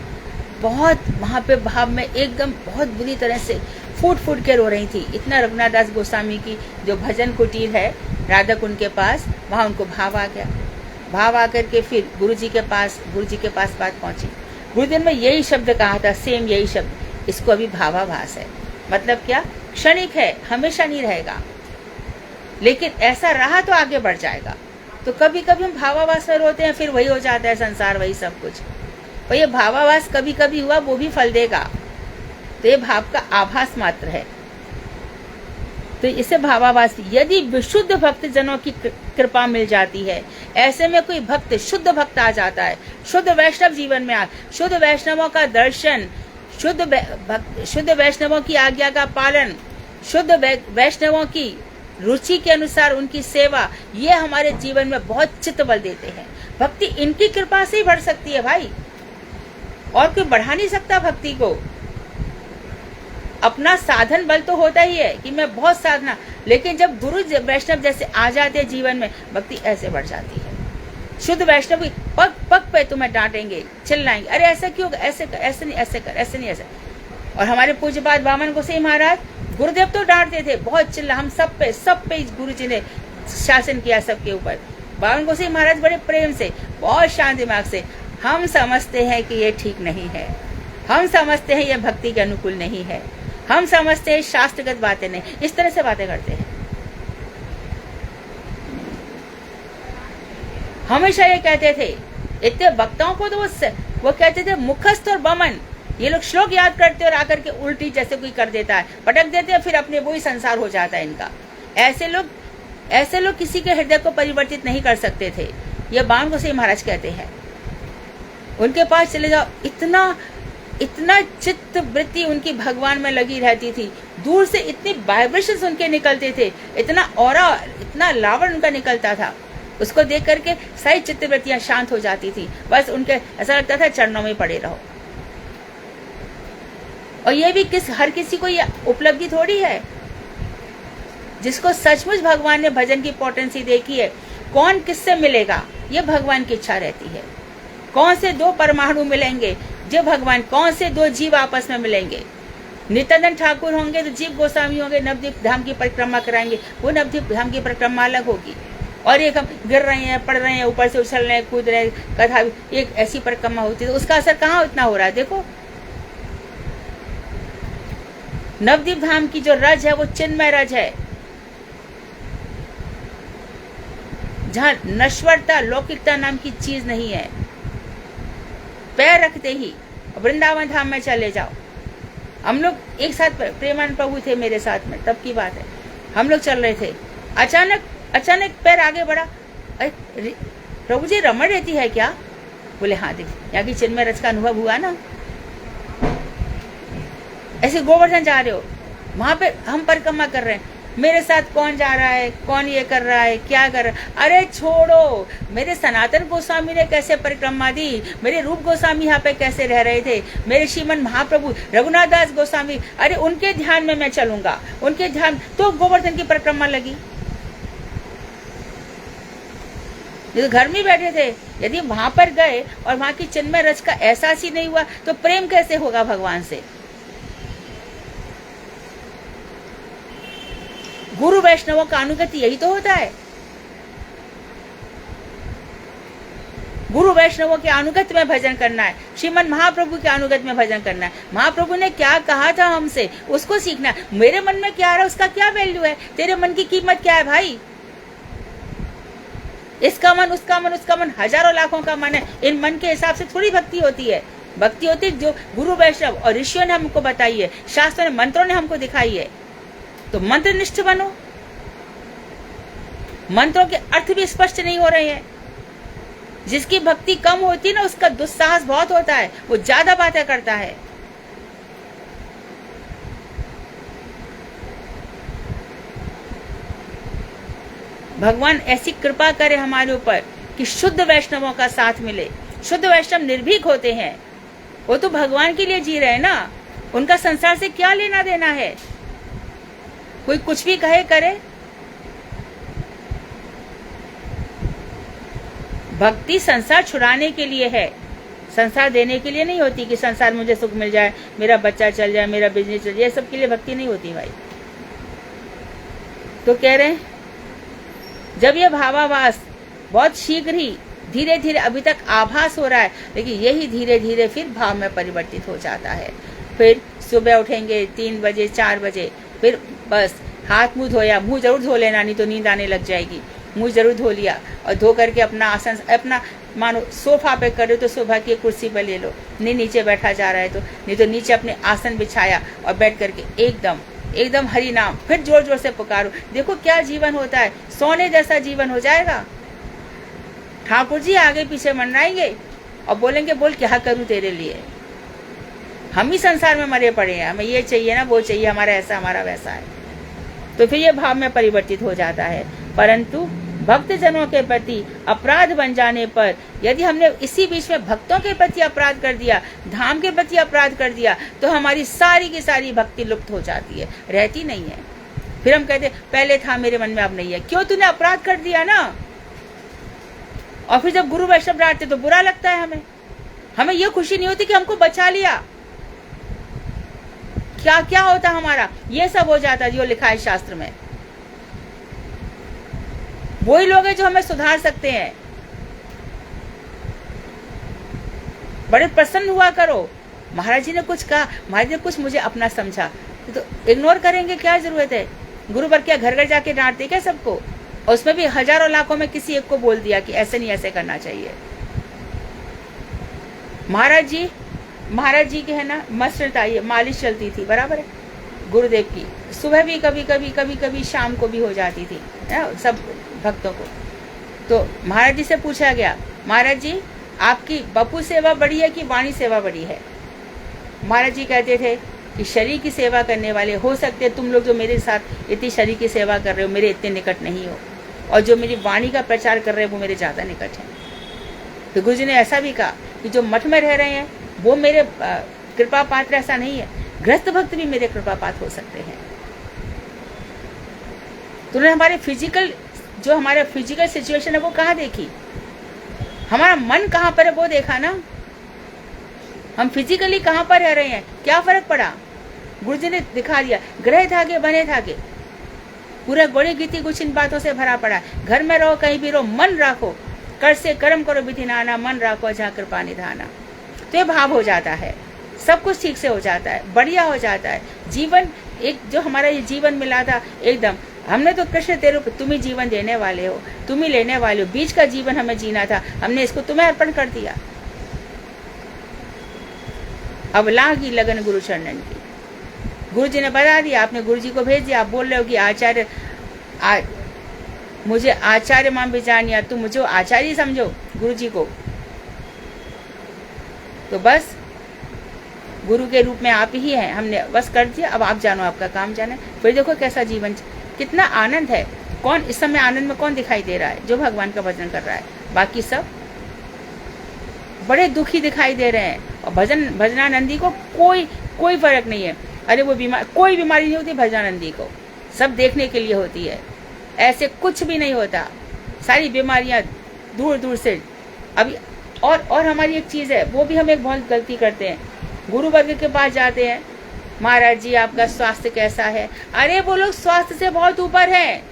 S1: बहुत वहाँ पे भाव में एकदम बहुत बुरी तरह से फूट फूट के रो रही थी। इतना रघुनाथ दास गोस्वामी की जो भजन कुटीर है राधा कुंड के पास, वहाँ उनको भाव आ गया। भाव आकर के फिर गुरु जी के पास बात पहुंची। गुरुदेव में यही शब्द कहा था, सेम यही शब्द, इसको अभी भावाभास है। मतलब क्या, क्षणिक है, हमेशा नहीं रहेगा, लेकिन ऐसा रहा तो आगे बढ़ जाएगा। तो कभी कभी हम भावाभास में रोते हैं, फिर वही हो जाता है संसार, वही सब कुछ। और ये भावाभास कभी कभी हुआ, वो भी फल देगा। तो ये भाव का आभास मात्र है। तो इसे भावाभास, यदि विशुद्ध भक्त जनों की कृपा मिल जाती है, ऐसे में कोई भक्त, शुद्ध भक्त आ जाता है, शुद्ध वैष्णव जीवन में शुद्ध वैष्णवों का दर्शन, शुद्ध वैष्णवों की आज्ञा का पालन, शुद्ध वैष्णवों की रुचि के अनुसार उनकी सेवा, ये हमारे जीवन में बहुत चित्त बल देते हैं। भक्ति इनकी कृपा से ही बढ़ सकती है भाई, और कोई बढ़ा नहीं सकता भक्ति को। अपना साधन बल तो होता ही है कि मैं बहुत साधना, लेकिन जब गुरु वैष्णव जैसे आ जाते हैं जीवन में, भक्ति ऐसे बढ़ जाती है। शुद्ध वैष्णव पग पग पे तुम्हें डांटेंगे, चिल्लाएंगे, अरे ऐसा क्यों, ऐसे कर, ऐसे नहीं, ऐसे कर, ऐसे नहीं, ऐसे। और हमारे पूज्यपाद वामन गोसाई महाराज, गुरुदेव तो डांटते थे, बहुत चिल्ला, हम सब पे गुरु जी ने शासन किया सबके ऊपर। वामन गोसाई महाराज बड़े प्रेम से, बहुत शांत दिमाग से, हम समझते हैं कि ये ठीक नहीं है, हम समझते हैं ये भक्ति के अनुकूल नहीं है, हम समझते हैं शास्त्रगत बातें नहीं, इस तरह से बातें करते हैं। हमेशा ये कहते थे, इतने वक्ताओं को तो वो कहते थे मुखस्थ और बमन। ये लोग श्लोक याद करते और आकर के उल्टी जैसे कोई कर देता है, पटक देते हैं, फिर अपने वो ही संसार हो जाता है इनका। ऐसे लोग किसी के हृदय को परिवर्तित नहीं कर सकते थे। ये वामन गोसाई महाराज कहते हैं, उनके पास चले जाओ, इतना चित्त वृत्ति उनकी भगवान में लगी रहती थी, दूर से इतने वाइब्रेशंस उनके निकलते थे, इतना ऑरा, इतना लावण उनका निकलता था, उसको देख करके सारी चित्त वृत्तियां शांत हो जाती थी। बस उनके ऐसा लगता था चरणों में पड़े रहो। और ये भी हर किसी को ये उपलब्धि थोड़ी है। जिसको सचमुच भगवान ने भजन की पोटेंसी देखी है, कौन किससे मिलेगा, ये भगवान की इच्छा रहती है। कौन से दो परमाणु मिलेंगे, जो भगवान, कौन से दो जीव आपस में मिलेंगे। नित्यानंद ठाकुर होंगे तो जीव गोस्वामी होंगे, नवदीप धाम की परिक्रमा कराएंगे, वो नवदीप धाम की परिक्रमा अलग होगी। और एक हम गिर रहे हैं, पड़ रहे हैं, ऊपर से उछल रहे हैं, कूद रहे हैं, कथा एक ऐसी परिक्रमा होती है तो उसका असर कहाँ इतना हो रहा है। देखो नवद्वीप धाम की जो रज है वो चिन्मय रज है, जहां नश्वरता लौकिकता नाम की चीज नहीं है। पैर रखते ही वृंदावन धाम में चले जाओ। हम लोग एक साथ प्रेमानंद प्रभु थे मेरे साथ में, तब की बात है, हम लोग चल रहे थे, अचानक पैर आगे बढ़ा। अरे प्रभु जी रमण रहती है क्या? बोले हाँ देख यहाँ की चिन्मय रज का अनुभव हुआ ना। ऐसे गोवर्धन जा रहे हो, वहां पे हम परिक्रमा कर रहे हैं, मेरे साथ कौन जा रहा है, कौन ये कर रहा है, क्या कर रहा है? अरे छोड़ो, मेरे सनातन गोस्वामी ने कैसे परिक्रमा दी, मेरे रूप गोस्वामी यहाँ पे कैसे रह रहे थे, मेरे श्रीमन महाप्रभु रघुनाथ दास गोस्वामी, अरे उनके ध्यान में मैं चलूंगा, उनके ध्यान। तो गोवर्धन की परिक्रमा लगी। तो घर में बैठे थे, यदि वहां पर गए और वहां की चिन्मय रज का एहसास ही नहीं हुआ तो प्रेम कैसे होगा भगवान से। गुरु वैष्णवों का अनुगत्य यही तो होता है। गुरु वैष्णवों के अनुगत्य में भजन करना है, श्रीमन महाप्रभु के अनुगत्य में भजन करना है। महाप्रभु ने क्या कहा था हमसे उसको सीखना है। मेरे मन में क्या आ रहा है उसका क्या वैल्यू है, तेरे मन की कीमत क्या है भाई। इसका मन, उसका मन, उसका मन, हजारों लाखों का मन है। इन मन के हिसाब से थोड़ी भक्ति होती है। भक्ति होती जो गुरु वैष्णव और ऋषियों ने हमको बताई है, शास्त्रों ने, मंत्रों ने हमको दिखाई है। तो मंत्रनिष्ठ बनो। मंत्रों के अर्थ भी स्पष्ट नहीं हो रहे हैं। जिसकी भक्ति कम होती है ना उसका दुस्साहस बहुत होता है, वो ज्यादा बातें करता है। भगवान ऐसी कृपा करे हमारे ऊपर कि शुद्ध वैष्णवों का साथ मिले। शुद्ध वैष्णव निर्भीक होते हैं, वो तो भगवान के लिए जी रहे हैं ना, उनका संसार से क्या लेना देना है। कोई कुछ भी कहे करे, भक्ति संसार छुड़ाने के लिए है, संसार देने के लिए नहीं होती कि संसार मुझे सुख मिल जाए, मेरा बच्चा चल जाए, मेरा बिजनेस चल जाए, सब के लिए भक्ति नहीं होती भाई। तो कह रहे हैं जब यह भावाभास बहुत शीघ्र ही धीरे धीरे, अभी तक आभास हो रहा है लेकिन यही धीरे धीरे फिर भाव में परिवर्तित हो जाता है। फिर सुबह उठेंगे 3 बजे 4 बजे, फिर बस हाथ मुंह धोया, मुंह जरूर धो लेना नहीं तो नींद आने लग जाएगी, मुंह जरूर धो लिया और धो करके अपना आसन, अपना मानो सोफा पे कर रहे हो तो सोफा की कुर्सी पर ले लो, नहीं नीचे बैठा जा रहा है तो, नहीं तो नीचे अपने आसन बिछाया और बैठ करके एकदम हरि नाम, फिर जोर जोर से पुकारो। देखो क्या जीवन होता है, सोने जैसा जीवन हो जाएगा। ठाकुर जी आगे पीछे मंडराएंगे और बोलेंगे बोल क्या करूं तेरे लिए। हम ही संसार में मरे पड़े हैं, हमें ये चाहिए ना वो चाहिए, हमारा ऐसा हमारा वैसा है। तो फिर ये भाव में परिवर्तित हो जाता है। परंतु भक्त जनों के प्रति अपराध बन जाने पर, यदि हमने इसी बीच में भक्तों के प्रति अपराध कर दिया, धाम के प्रति अपराध कर दिया, तो हमारी सारी की सारी भक्ति लुप्त हो जाती है, रहती नहीं है। फिर हम कहते पहले था मेरे मन में अब नहीं है। क्यों? तूने अपराध कर दिया ना। और फिर जब गुरु वैष्णव डांटते तो बुरा लगता है हमें ये खुशी नहीं होती कि हमको बचा लिया। क्या क्या होता हमारा, ये सब हो जाता जो लिखा है शास्त्र में। वही लोग हैं जो हमें सुधार सकते हैं। बड़े प्रसन्न हुआ करो, महाराज जी ने कुछ कहा, महाराज जी ने कुछ मुझे अपना समझा, तो इग्नोर करेंगे क्या जरूरत है। गुरु वर क्या घर घर जाके डांटते क्या सबको, और उसमें भी हजारों लाखों में किसी एक को बोल दिया कि ऐसे नहीं ऐसे करना चाहिए। महाराज जी के है ना मस्त मालिश चलती थी, बराबर है, गुरुदेव की सुबह भी कभी शाम को भी हो जाती थी सब भक्तों को। तो महाराज जी से पूछा गया, महाराज जी आपकी बपू सेवा बड़ी है कि वाणी सेवा बड़ी है। महाराज जी कहते थे कि शरीर की सेवा करने वाले हो सकते तुम लोग जो मेरे साथ इतनी शरीर की सेवा कर रहे हो मेरे इतने निकट नहीं हो, और जो मेरी वाणी का प्रचार कर रहे हैं वो मेरे ज़्यादा निकट हैं। तो गुरु जी ने ऐसा भी कहा कि जो मठ में रह रहे हैं वो मेरे कृपा पात्र ऐसा नहीं है, गृहस्थ भक्त भी मेरे कृपा पात्र हो सकते हैं। तो उन्होंने हमारे फिजिकल सिचुएशन है वो कहाँ देखी, हमारा मन कहाँ पर है वो देखा ना। हम फिजिकली कहाँ पर रह रहे हैं, क्या फर्क पड़ा, गुरु जी ने दिखा दिया। ग्रह धागे बने धागे, पूरा गोड़ी गीति कुछ इन बातों से भरा पड़ा है। घर में रहो, कहीं भी रहो, मन राखो, कर से कर्म करो विधि नाना, मन राखो जहाँ कृपा निधाना। तो ये भाव हो जाता है, सब कुछ ठीक से हो जाता है, बढ़िया हो जाता है। जीवन एक जो हमारा ये जीवन मिला था एकदम, हमने तो कृष्ण तेरे तुम ही जीवन देने वाले हो, तुम ही लेने वाले हो, बीच का जीवन हमें जीना था, हमने इसको तुम्हें अर्पण कर दिया। अब लागी लगन गुरु चरणन की, गुरु जी ने बता दिया, आपने गुरु जी को भेज दिया। आप बोल रहे हो कि आचार्य मुझे आचार्य मां भी जानिया, तुम मुझे आचार्य समझो गुरु जी को, तो बस गुरु के रूप में आप ही हैं, हमने बस कर दिया, अब आप जानो, आपका काम जाने। फिर देखो कैसा जीवन, कितना आनंद है। कौन इस समय आनंद में कौन दिखाई दे रहा है? जो भगवान का भजन कर रहा है। बाकी सब बड़े दुखी दिखाई दे रहे हैं। और भजनानंदी को कोई फर्क नहीं है। अरे वो कोई बीमारी नहीं होती भजनानंदी को, सब देखने के लिए होती है। ऐसे कुछ भी नहीं होता, सारी बीमारियां दूर दूर से। अभी और हमारी एक चीज है, वो भी हम एक बहुत गलती करते हैं। गुरु वर्ग के पास जाते हैं, महाराज जी आपका स्वास्थ्य कैसा है? अरे वो लोग स्वास्थ्य से बहुत ऊपर हैं।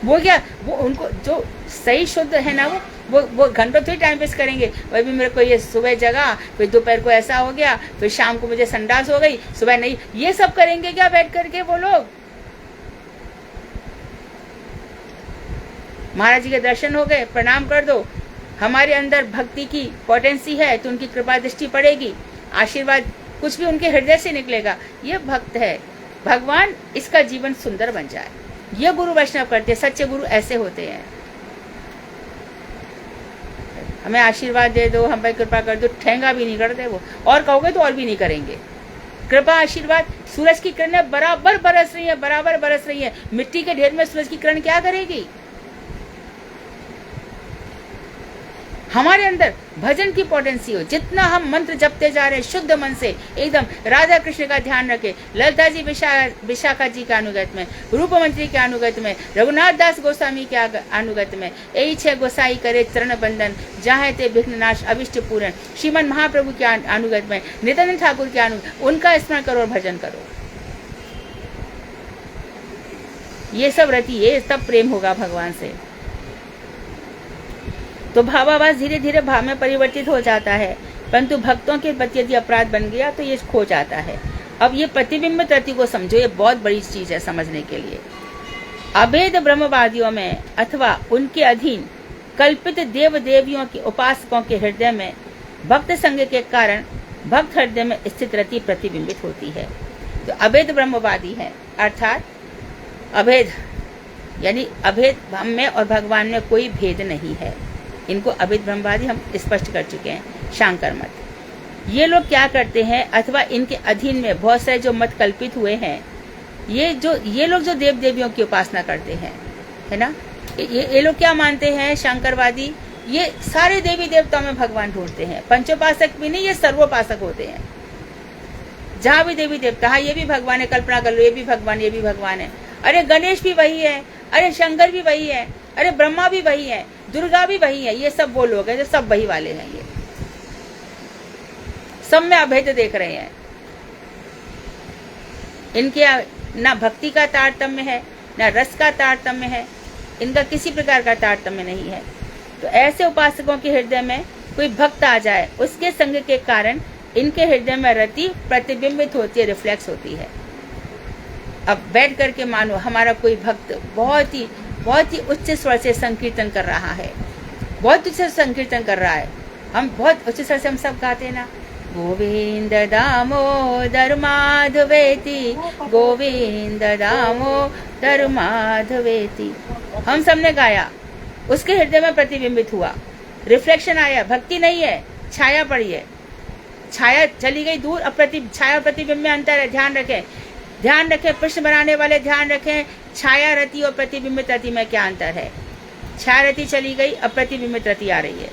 S1: वो क्या, वो उनको जो सही शुद्ध है ना, वो घंटों थोड़ी टाइम वेस्ट करेंगे। वही भी मेरे को ये सुबह जगा, फिर दोपहर को ऐसा हो गया, फिर शाम को मुझे संडास हो गई, सुबह नहीं, ये सब करेंगे क्या बैठ करके वो लोग? महाराज जी के दर्शन हो गए, प्रणाम कर दो। हमारे अंदर भक्ति की पोटेंसी है तो उनकी कृपा दृष्टि पड़ेगी, आशीर्वाद कुछ भी उनके हृदय से निकलेगा। ये भक्त है, भगवान इसका जीवन सुंदर बन जाए। ये गुरु वैष्णव करते, सच्चे गुरु ऐसे होते हैं। हमें आशीर्वाद दे दो, हम पे कृपा कर दो, ठेंगा भी नहीं करते वो, और कहोगे तो और भी नहीं करेंगे। कृपा आशीर्वाद, सूरज की किरणें बराबर बरस रही है, बराबर बरस रही है। मिट्टी के ढेर में सूरज की किरण क्या करेगी? हमारे अंदर भजन की पोटेंसी हो, जितना हम मंत्र जपते जा रहे हैं शुद्ध मन से, एकदम राधा कृष्ण का ध्यान रखे, ललिता जी विशाखा जी के अनुगत में, रूप मंत्री के अनुगत में, रघुनाथ दास गोस्वामी के अनुगत में, यही 6 गोसाई करे चरण बंदन, जहाँ ते विघ्न नाश अविष्ट पूरण, श्रीमन महाप्रभु के अनुगत में, नित्यानंद ठाकुर के अनुगत, उनका स्मरण करो और भजन करो। ये सब रहती है, तब प्रेम होगा भगवान से। तो भावाभास धीरे धीरे भाव में परिवर्तित हो जाता है, परंतु भक्तों के प्रति यदि अपराध बन गया तो ये खो जाता है। अब ये प्रतिबिंबित रति को समझो, ये बहुत बड़ी चीज है समझने के लिए। अभेद ब्रह्मवादियों में अथवा उनके अधीन कल्पित देव देवियों के उपासकों के हृदय में भक्त संग के कारण भक्त हृदय में स्थित रति प्रतिबिंबित होती है। तो अभेद ब्रह्मवादी है, अर्थात अभेद यानी अभेद, हम में और भगवान में कोई भेद नहीं है। इनको अभेद ब्रह्मवादी हम स्पष्ट कर चुके हैं, शांकर मत। ये लोग क्या करते हैं, अथवा इनके अधीन में बहुत सारे जो मत कल्पित हुए हैं, ये लोग जो देव देवियों की उपासना करते हैं, है ना, ये लोग क्या मानते हैं शंकरवादी, ये सारे देवी देवताओं में भगवान ढूंढते हैं। पंचोपासक भी नहीं, ये सर्वोपासक होते हैं। जहाँ भी देवी देवता, हाँ ये भी भगवान है, कल्पना कर लो ये भी भगवान, ये भी भगवान है। अरे गणेश भी वही है, अरे शंकर भी वही है, अरे ब्रह्मा भी वही है, दुर्गा भी वही है। ये सब वो लोग हैं जो सब वही वाले हैं। ये सब में अभेद देख रहे हैं। इनके ना भक्ति का तारतम्य है, ना रस का तारतम्य है, इनका किसी प्रकार का तारतम्य नहीं है। तो ऐसे उपासकों के हृदय में कोई भक्त आ जाए, उसके संग के कारण इनके हृदय में रति प्रतिबिंबित होती है, रिफ्लेक्स होती है। अब बैठ करके मानो हमारा कोई भक्त बहुत ही उच्च स्वर से संकीर्तन कर रहा है, बहुत उच्च संकीर्तन कर रहा है। हम बहुत उच्च स्वर से हम सब गाते हैं ना, गोविंद दामोदर माधवेति, गोविंद दामोदर माधवेति, हम सबने गाया, उसके हृदय में प्रतिबिंबित हुआ, रिफ्लेक्शन आया। भक्ति नहीं है, छाया पड़ी है, छाया चली गई दूर। अब छाया प्रतिबिंब में अंतर है, ध्यान रखें प्रश्न बनाने वाले, ध्यान रखें छाया रति और प्रतिबिंबित रति में क्या अंतर है। छाया रति चली गई, अब प्रतिबिंबित रति आ रही है।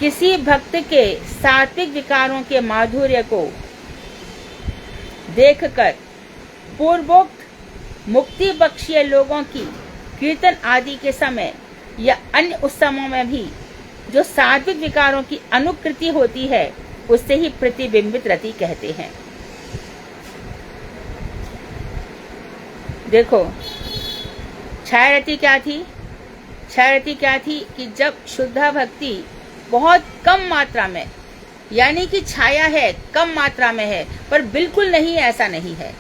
S1: किसी भक्त के सात्विक विकारों के माधुर्य को देखकर पूर्वोक्त मुक्ति बख्शिए लोगों की कीर्तन आदि के समय या अन्य उत्सवों में भी जो सात्विक विकारों की अनुकृति होती है, उससे ही प्रतिबिंबित रति कहते हैं। देखो, छायारति क्या थी? छायारति क्या थी कि जब शुद्ध भक्ति बहुत कम मात्रा में, यानी कि छाया है, कम मात्रा में है, पर बिल्कुल नहीं ऐसा नहीं है।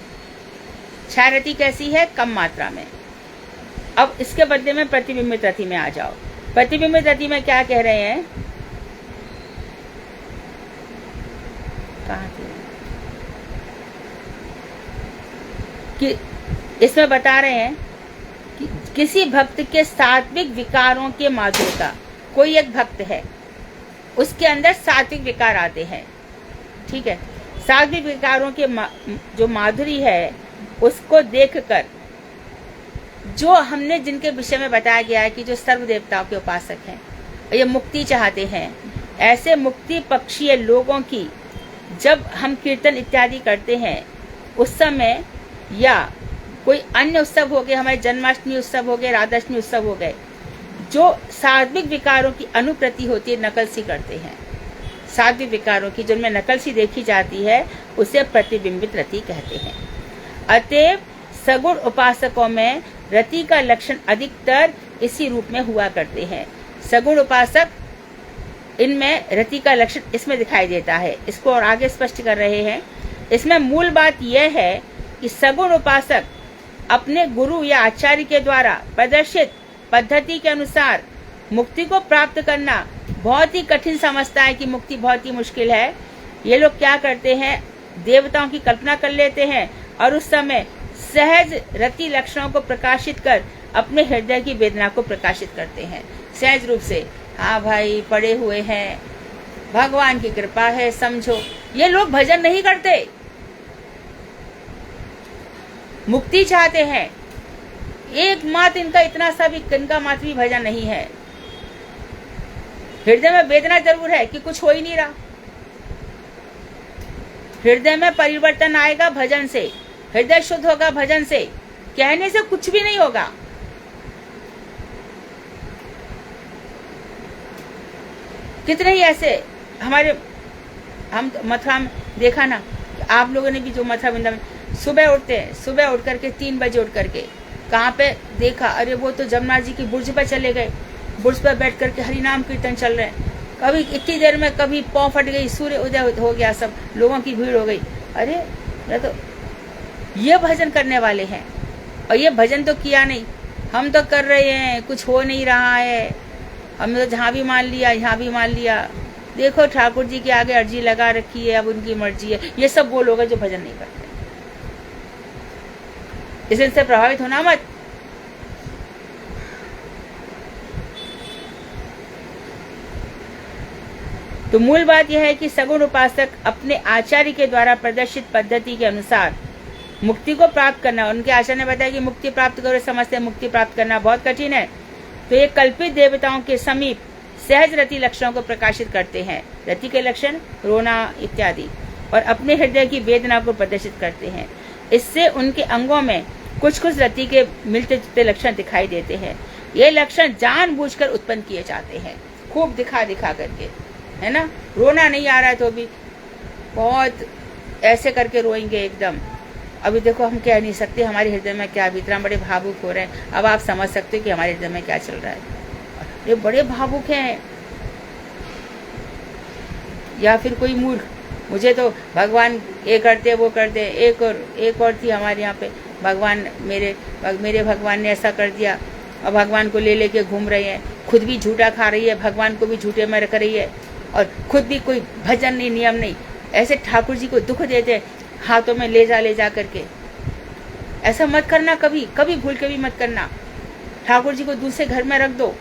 S1: छायारति कैसी है? कम मात्रा में। अब इसके बदले में प्रतिबिंबित रति में आ जाओ। प्रतिबिंबित रति में क्या कह रहे हैं? कहाँ थे? कि इसमें बता रहे हैं कि किसी भक्त के सात्विक विकारों के माधुर्यता, कोई एक भक्त है, उसके अंदर सात्विक विकार आते हैं, ठीक है। सात्विक विकारों के जो माधुरी है, उसको देखकर, जो हमने जिनके विषय में बताया गया है कि जो सर्व देवताओं के उपासक हैं, ये मुक्ति चाहते हैं, ऐसे मुक्ति पक्षीय लोगों की जब हम कीर्तन इत्यादि करते हैं, उस समय या कोई अन्य उत्सव हो गए, हमारे जन्माष्टमी उत्सव हो गए, राधाष्टमी उत्सव हो गए, जो सात्विक विकारों की अनुप्रति होती है, नकल सी करते हैं। सात्विक विकारों की जिनमें नकल सी देखी जाती है, उसे प्रतिबिंबित रति कहते हैं। अतएव सगुण उपासकों में रति का लक्षण अधिकतर इसी रूप में हुआ करते हैं। सगुण उपासक, इनमें रति का लक्षण इसमें दिखाई देता है। इसको और आगे स्पष्ट कर रहे हैं। इसमें मूल बात यह है कि सगुण उपासक अपने गुरु या आचार्य के द्वारा प्रदर्शित पद्धति के अनुसार मुक्ति को प्राप्त करना बहुत ही कठिन समझता है कि मुक्ति बहुत ही मुश्किल है। ये लोग क्या करते हैं? देवताओं की कल्पना कर लेते हैं और उस समय सहज रति लक्षणों को प्रकाशित कर अपने हृदय की वेदना को प्रकाशित करते हैं सहज रूप से। हाँ भाई, पड़े हुए हैं, भगवान की कृपा है, समझो। ये लोग भजन नहीं करते, मुक्ति चाहते हैं। एक मात्र इनका इतना सा भी, इनका मात्र भी भजन नहीं है। हृदय में वेदना जरूर है कि कुछ हो ही नहीं रहा। हृदय में परिवर्तन आएगा भजन से, हृदय शुद्ध होगा भजन से, कहने से कुछ भी नहीं होगा। कितने ही ऐसे हमारे, हम मथुरा में देखा ना, आप लोगों ने भी जो मथुरा वृंदावन, सुबह उठते हैं, सुबह उठ करके 3 बजे उठ करके कहाँ पे देखा, अरे वो तो जमुना जी की बुर्ज पर चले गए, बुर्ज पर बैठ करके हरिनाम कीर्तन चल रहे हैं। कभी इतनी देर में कभी पाँव फट गई, सूर्य उदय हो गया, सब लोगों की भीड़ हो गई। अरे मैं तो, ये भजन करने वाले हैं, और ये भजन तो किया नहीं, हम तो कर रहे हैं, कुछ हो नहीं रहा है, हमने तो जहाँ भी मान लिया, यहाँ भी मान लिया। देखो ठाकुर जी के आगे अर्जी लगा रखी है, अब उनकी मर्जी है। ये सब वो लोग हैं जो भजन नहीं करते। इनसे प्रभावित होना मत। तो मूल बात यह है कि सगुण उपासक अपने आचार्य के द्वारा प्रदर्शित पद्धति के अनुसार मुक्ति को प्राप्त करना, उनके आचार्य ने बताया कि मुक्ति प्राप्त करो, समझते मुक्ति प्राप्त करना बहुत कठिन है, तो ये कल्पित देवताओं के समीप सहज रति लक्षणों को प्रकाशित करते हैं। रति के लक्षण रोना इत्यादि, और अपने हृदय की वेदना को प्रदर्शित करते हैं। इससे उनके अंगों में कुछ कुछ रति के मिलते जुलते लक्षण दिखाई देते हैं। ये लक्षण जानबूझकर उत्पन्न किए जाते हैं, खूब दिखा दिखा करके, है ना। रोना नहीं आ रहा है तो भी बहुत ऐसे करके रोएंगे एकदम। अभी देखो, हम कह नहीं सकते हमारे हृदय में क्या बीत रहा, बड़े भावुक हो रहे हैं। अब आप समझ सकते हो कि हमारे हृदय में क्या चल रहा है। ये बड़े भावुक हैं, या फिर कोई मूर्ख, मुझे तो भगवान ये करते वो करते। एक और थी हमारे यहाँ पे, भगवान मेरे भगवान ने ऐसा कर दिया, और भगवान को ले लेके घूम रही है, खुद भी झूठा खा रही है, भगवान को भी झूठे में रख रही है, और खुद भी कोई भजन नहीं, नियम नहीं। ऐसे ठाकुर जी को दुख देते, हाथों में ले जा करके। ऐसा मत करना, कभी कभी भूल के भी मत करना। ठाकुर जी को दूसरे घर में रख दो,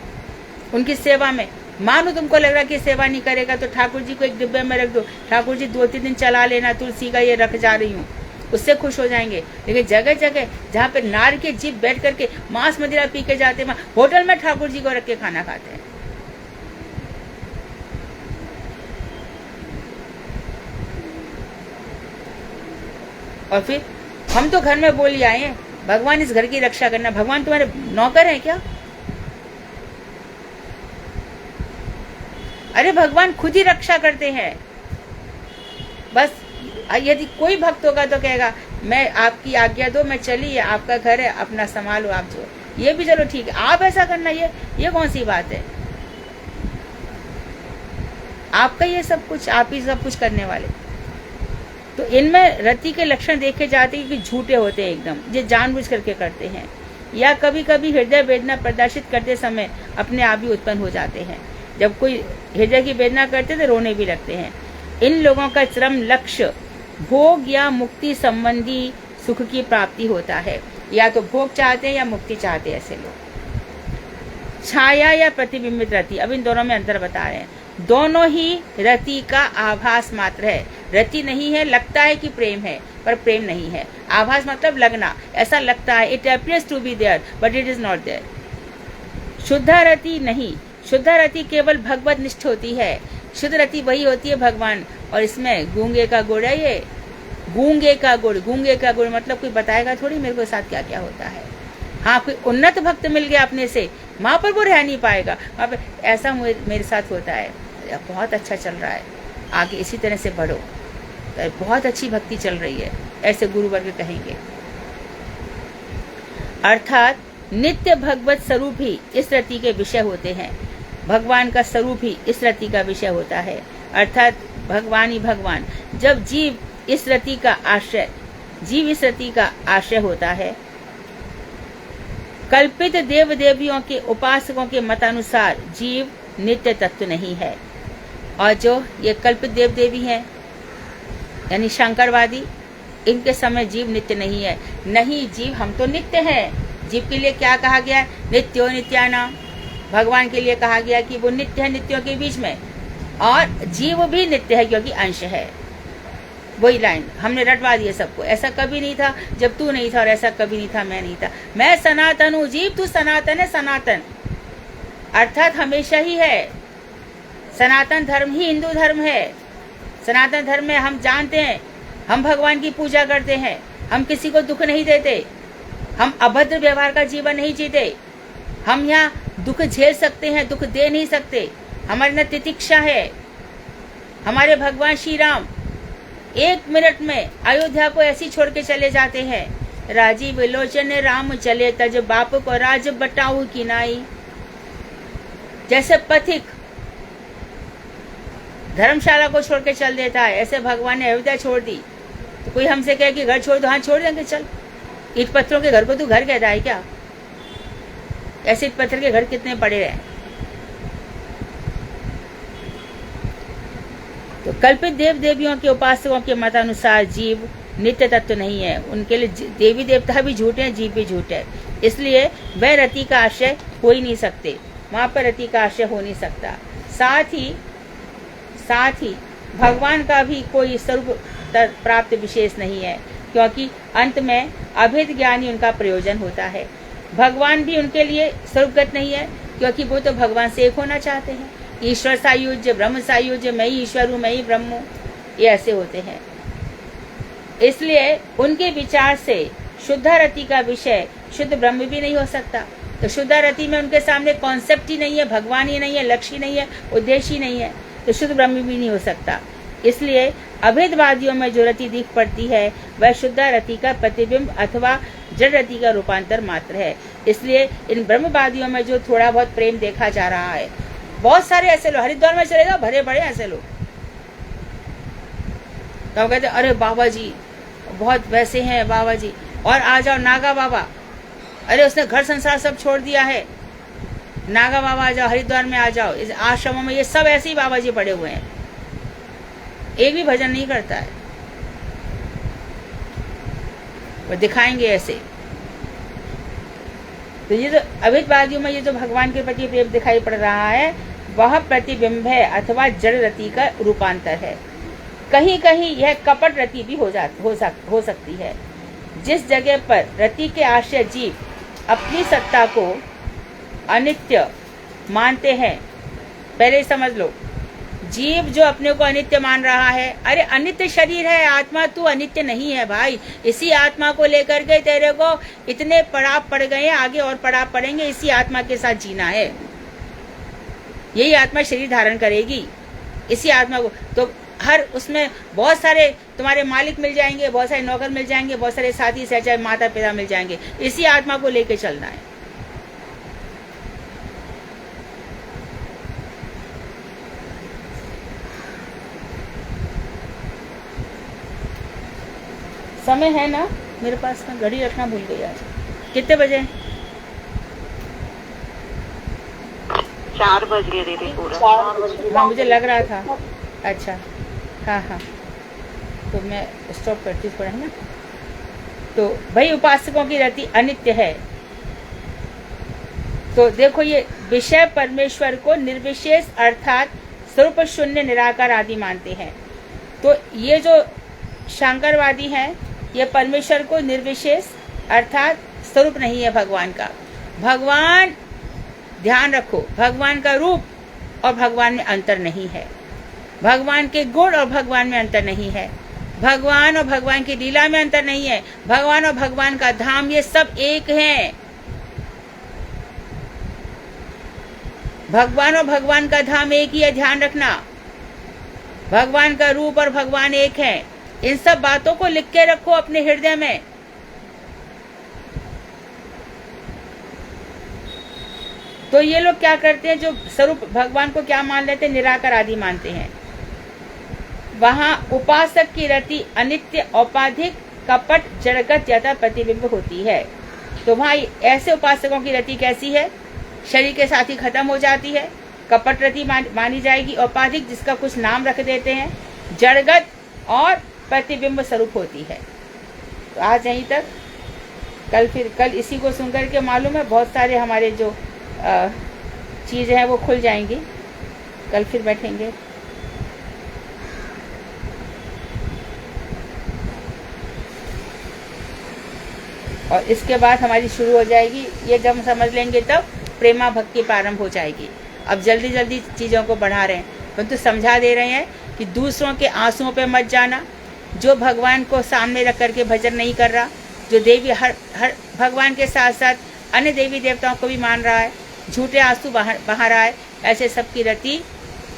S1: उनकी सेवा में। मानो तुमको लग रहा कि सेवा नहीं करेगा, तो ठाकुर जी को एक डिब्बे में रख दो। ठाकुर जी 2-3 दिन चला लेना, तुलसी का ये रख जा रही हूँ, उससे खुश हो जाएंगे। लेकिन जगह जगह जहाँ पे नार के जीप बैठ करके मांस मदिरा पी के जाते हैं, होटल में ठाकुर जी को रख के खाना खाते हैं। और फिर हम तो घर में बोली आए हैं, भगवान इस घर की रक्षा करना। भगवान तुम्हारे नौकर हैं क्या? अरे भगवान खुद ही रक्षा करते हैं। बस यदि कोई भक्त होगा तो कहेगा मैं आपकी आज्ञा दो, मैं चली, आपका घर है, अपना संभालो आप, जो ये भी चलो ठीक है, आप ऐसा करना, ये कौन सी बात है? आपका ये सब कुछ, आप ही सब कुछ करने वाले। तो इनमें रति के लक्षण देखे जाते हैं कि झूठे होते हैं एकदम, ये जानबूझ करके करते हैं, या कभी कभी हृदय वेदना प्रदर्शित करते समय अपने आप ही उत्पन्न हो जाते हैं। जब कोई हृदय की वेदना करते तो रोने भी लगते हैं। इन लोगों का चरम लक्ष्य भोग या मुक्ति संबंधी सुख की प्राप्ति होता है, या तो भोग चाहते हैं या मुक्ति चाहते हैं ऐसे लोग। छाया या प्रतिबिंबित रति, अब इन दोनों में अंतर बता रहे हैं। दोनों ही रति का आभास मात्र है। रति नहीं है, लगता है कि प्रेम है पर प्रेम नहीं है। आभास मतलब लगना, ऐसा लगता है, it appears to be there but it is not there. शुद्ध रति नहीं, शुद्ध रति केवल भगवत निष्ठ होती है। शुद्ध रति वही होती है भगवान, और इसमें गूंगे का गुड़ है ये, गूंगे का गुड़। गूंगे का गुड़ मतलब कोई बताएगा थोड़ी मेरे को साथ क्या क्या होता है। हाँ, कोई उन्नत भक्त मिल गया अपने से, वहां पर वो रह नहीं पाएगा, वहां पर ऐसा मेरे साथ होता है, बहुत अच्छा चल रहा है, आगे इसी तरह से बढ़ो, तो बहुत अच्छी भक्ति चल रही है, ऐसे गुरु वर्ग कहेंगे। अर्थात नित्य भगवत स्वरूप ही इस रति के विषय होते हैं। भगवान का स्वरूप ही इस रति का विषय होता है, अर्थात भगवान ही भगवान। जब जीव इस रति का आश्रय होता है, कल्पित देव देवियों के उपासकों के मतानुसार जीव नित्य तत्व नहीं है। और जो ये कल्पित देव देवी हैं यानी शंकरवादी, इनके समय जीव नित्य नहीं है। नहीं, जीव हम तो नित्य हैं। जीव के लिए क्या कहा गया है? नित्यो नित्यानाम। भगवान के लिए कहा गया कि वो नित्य है नित्यों के बीच में, और जीव भी नित्य है क्योंकि अंश है। वही लाइन हमने रटवा दिया सबको। ऐसा कभी नहीं था जब तू नहीं था, और ऐसा कभी नहीं था मैं नहीं था। मैं सनातन हूँ, जीव तू सनातन है। सनातन अर्थात हमेशा ही है। सनातन धर्म ही हिंदू धर्म है। सनातन धर्म में हम जानते हैं, हम भगवान की पूजा करते हैं, हम किसी को दुख नहीं देते, हम अभद्र व्यवहार का जीवन नहीं जीते। हम यहाँ दुख झेल सकते हैं, दुख दे नहीं सकते। हमारे न तितिक्षा है। हमारे भगवान श्री राम 1 मिनट में अयोध्या को ऐसी छोड़ के चले जाते हैं। राजीव लोचन राम चले तज बाप को राज बटाऊ की नाई। जैसे पथिक धर्मशाला को छोड़ के चल देता है, ऐसे भगवान ने अयोध्या छोड़ दी। तो कोई हमसे कहे कि घर छोड़ दो, हाँ छोड़ देंगे, चल। ईट पत्थरों के घर को तू घर कहता है क्या? ऐसे ईट पत्थर के घर कितने पड़े रहे। तो कल्पित देव देवियों के उपासकों के मतानुसार जीव नित्य तत्व नहीं है। उनके लिए देवी देवता भी झूठे हैं, जीव भी झूठे है। इसलिए वह रति का आश्रय हो ही नहीं सकते, वहां पर रति का आश्रय हो नहीं सकता। साथ ही भगवान का भी कोई स्वरूप प्राप्त विशेष नहीं है, क्योंकि अंत में अभेद ज्ञान ही उनका प्रयोजन होता है। भगवान भी उनके लिए स्वरूपगत नहीं है, क्योंकि वो तो भगवान से एक होना चाहते हैं। ईश्वर सायुज्य, ब्रह्म सायुज्य, मैं ही ईश्वर हूँ, मैं ही ब्रह्म हूँ, ये ऐसे होते हैं। इसलिए उनके विचार से शुद्ध रति का विषय शुद्ध ब्रह्म भी नहीं हो सकता। तो शुद्ध रति में उनके सामने कॉन्सेप्ट ही नहीं है, भगवान ही नहीं है, लक्ष्य ही नहीं है, उद्देश्य ही नहीं है, तो शुद्ध ब्रह्म भी नहीं हो सकता। इसलिए अभेदवादियों में जो रति दिख पड़ती है वह शुद्ध रति का प्रतिबिंब अथवा जड़ रति का रूपांतर मात्र है। इसलिए इन ब्रह्मवादियों में जो थोड़ा बहुत प्रेम देखा जा रहा है, बहुत सारे ऐसे लोग हरिद्वार में चले जाओ, भरे भरे ऐसे लोग, तो कहते अरे बाबा जी बहुत वैसे हैं बाबा जी। और आ जाओ नागा बाबा, अरे उसने घर संसार सब छोड़ दिया है, नागा बाबा आ जाओ, हरिद्वार में आ जाओ, इस आश्रमों में ये सब ऐसे ही बाबा जी पड़े हुए हैं, एक भी भजन नहीं करता है, वो दिखाएंगे ऐसे। तो ये जो अभेदवादियों में ये जो भगवान के प्रति प्रेम दिखाई पड़ रहा है वह प्रतिबिंब है अथवा जड़ रति का रूपांतर है। कहीं कहीं यह कपट रति भी हो सकती है। जिस जगह पर रति के आश्रय जीव अपनी सत्ता को अनित्य मानते हैं, पहले समझ लो, जीव जो अपने को अनित्य मान रहा है, अरे अनित्य शरीर है आत्मा, तू अनित्य नहीं है भाई। इसी आत्मा को लेकर के तेरे को इतने पड़ाव पड़ गए, आगे और पड़ाव पड़ेंगे, इसी आत्मा के साथ जीना है। यही आत्मा शरीर धारण करेगी, इसी आत्मा को। तो हर उसमें बहुत सारे तुम्हारे मालिक मिल जाएंगे, बहुत सारे नौकर मिल जाएंगे, बहुत सारे साथी सहचर माता पिता मिल जाएंगे। इसी आत्मा को लेके चलना है। समय है ना मेरे पास, में घड़ी रखना भूल गई आज। कितने बजे?
S2: 4 बज गए दीदी, पूरा 4 बज।
S1: हाँ मुझे लग रहा था। अच्छा हाँ हाँ, तो मैं स्टॉप करती हूँ है ना। तो भाई उपासकों की रति अनित्य है। तो देखो ये विषय परमेश्वर को निर्विशेष अर्थात स्वरूप शून्य निराकार आदि मानते हैं। तो ये जो शंकरवादी हैं ये परमेश्वर को निर्विशेष अर्थात स्वरूप नहीं है भगवान का। भगवान, ध्यान रखो, भगवान का रूप और भगवान में अंतर नहीं है। भगवान के गुण और भगवान में अंतर नहीं है। भगवान और भगवान की लीला में अंतर नहीं है। भगवान और भगवान का धाम ये सब एक हैं। भगवान और भगवान का धाम एक ही है, ध्यान रखना। भगवान का रूप और भगवान एक है। इन सब बातों को लिख के रखो अपने हृदय में। तो ये लोग क्या करते हैं, जो स्वरूप भगवान को क्या मान लेते हैं, निराकार आदि मानते हैं। वहां उपासक की रति अनित्य, औपाधिक, कपट, जड़गत ज्यादा प्रतिबिंब होती है। तो वहां ऐसे उपासकों की रति कैसी है, शरीर के साथ ही खत्म हो जाती है। कपट रति मानी जाएगी। औपाधिक, जिसका कुछ नाम रख देते हैं। जड़गत और प्रतिबिंब स्वरूप होती है। तो आज यहीं तक। कल इसी को सुनकर के मालूम है बहुत सारे हमारे जो चीज़ें हैं वो खुल जाएंगी। कल फिर बैठेंगे। और इसके बाद हमारी शुरू हो जाएगी। ये जब हम समझ लेंगे तब प्रेमा भक्ति प्रारंभ हो जाएगी। अब जल्दी जल्दी चीज़ों को बढ़ा रहे हैं, परंतु समझा दे रहे हैं कि दूसरों के आंसुओं पे मत जाना। जो भगवान को सामने रख करके भजन नहीं कर रहा, जो देवी हर भगवान के साथ साथ अन्य देवी देवताओं को भी मान रहा है, झूठे आंसू बहा रहा है, ऐसे सबकी रति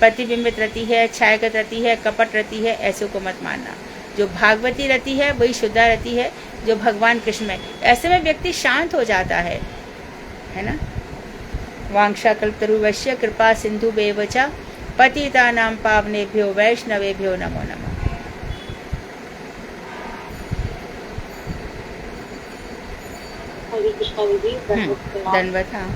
S1: प्रतिबिंबित रति है, छायागत रति है, कपट रति है। ऐसे को मत मानना। जो भागवती रति है वही शुद्धा रति है, जो भगवान कृष्ण में। ऐसे में व्यक्ति शांत हो जाता है ना। वांछा कल्पतरुवश्य कृपा सिंधु बेवचा पतितानां पावनेभ्यो वैष्णवेभ्यो नमो नमः।
S2: हरे कृष्णा दीदी।
S1: धन्यवाद। हाँ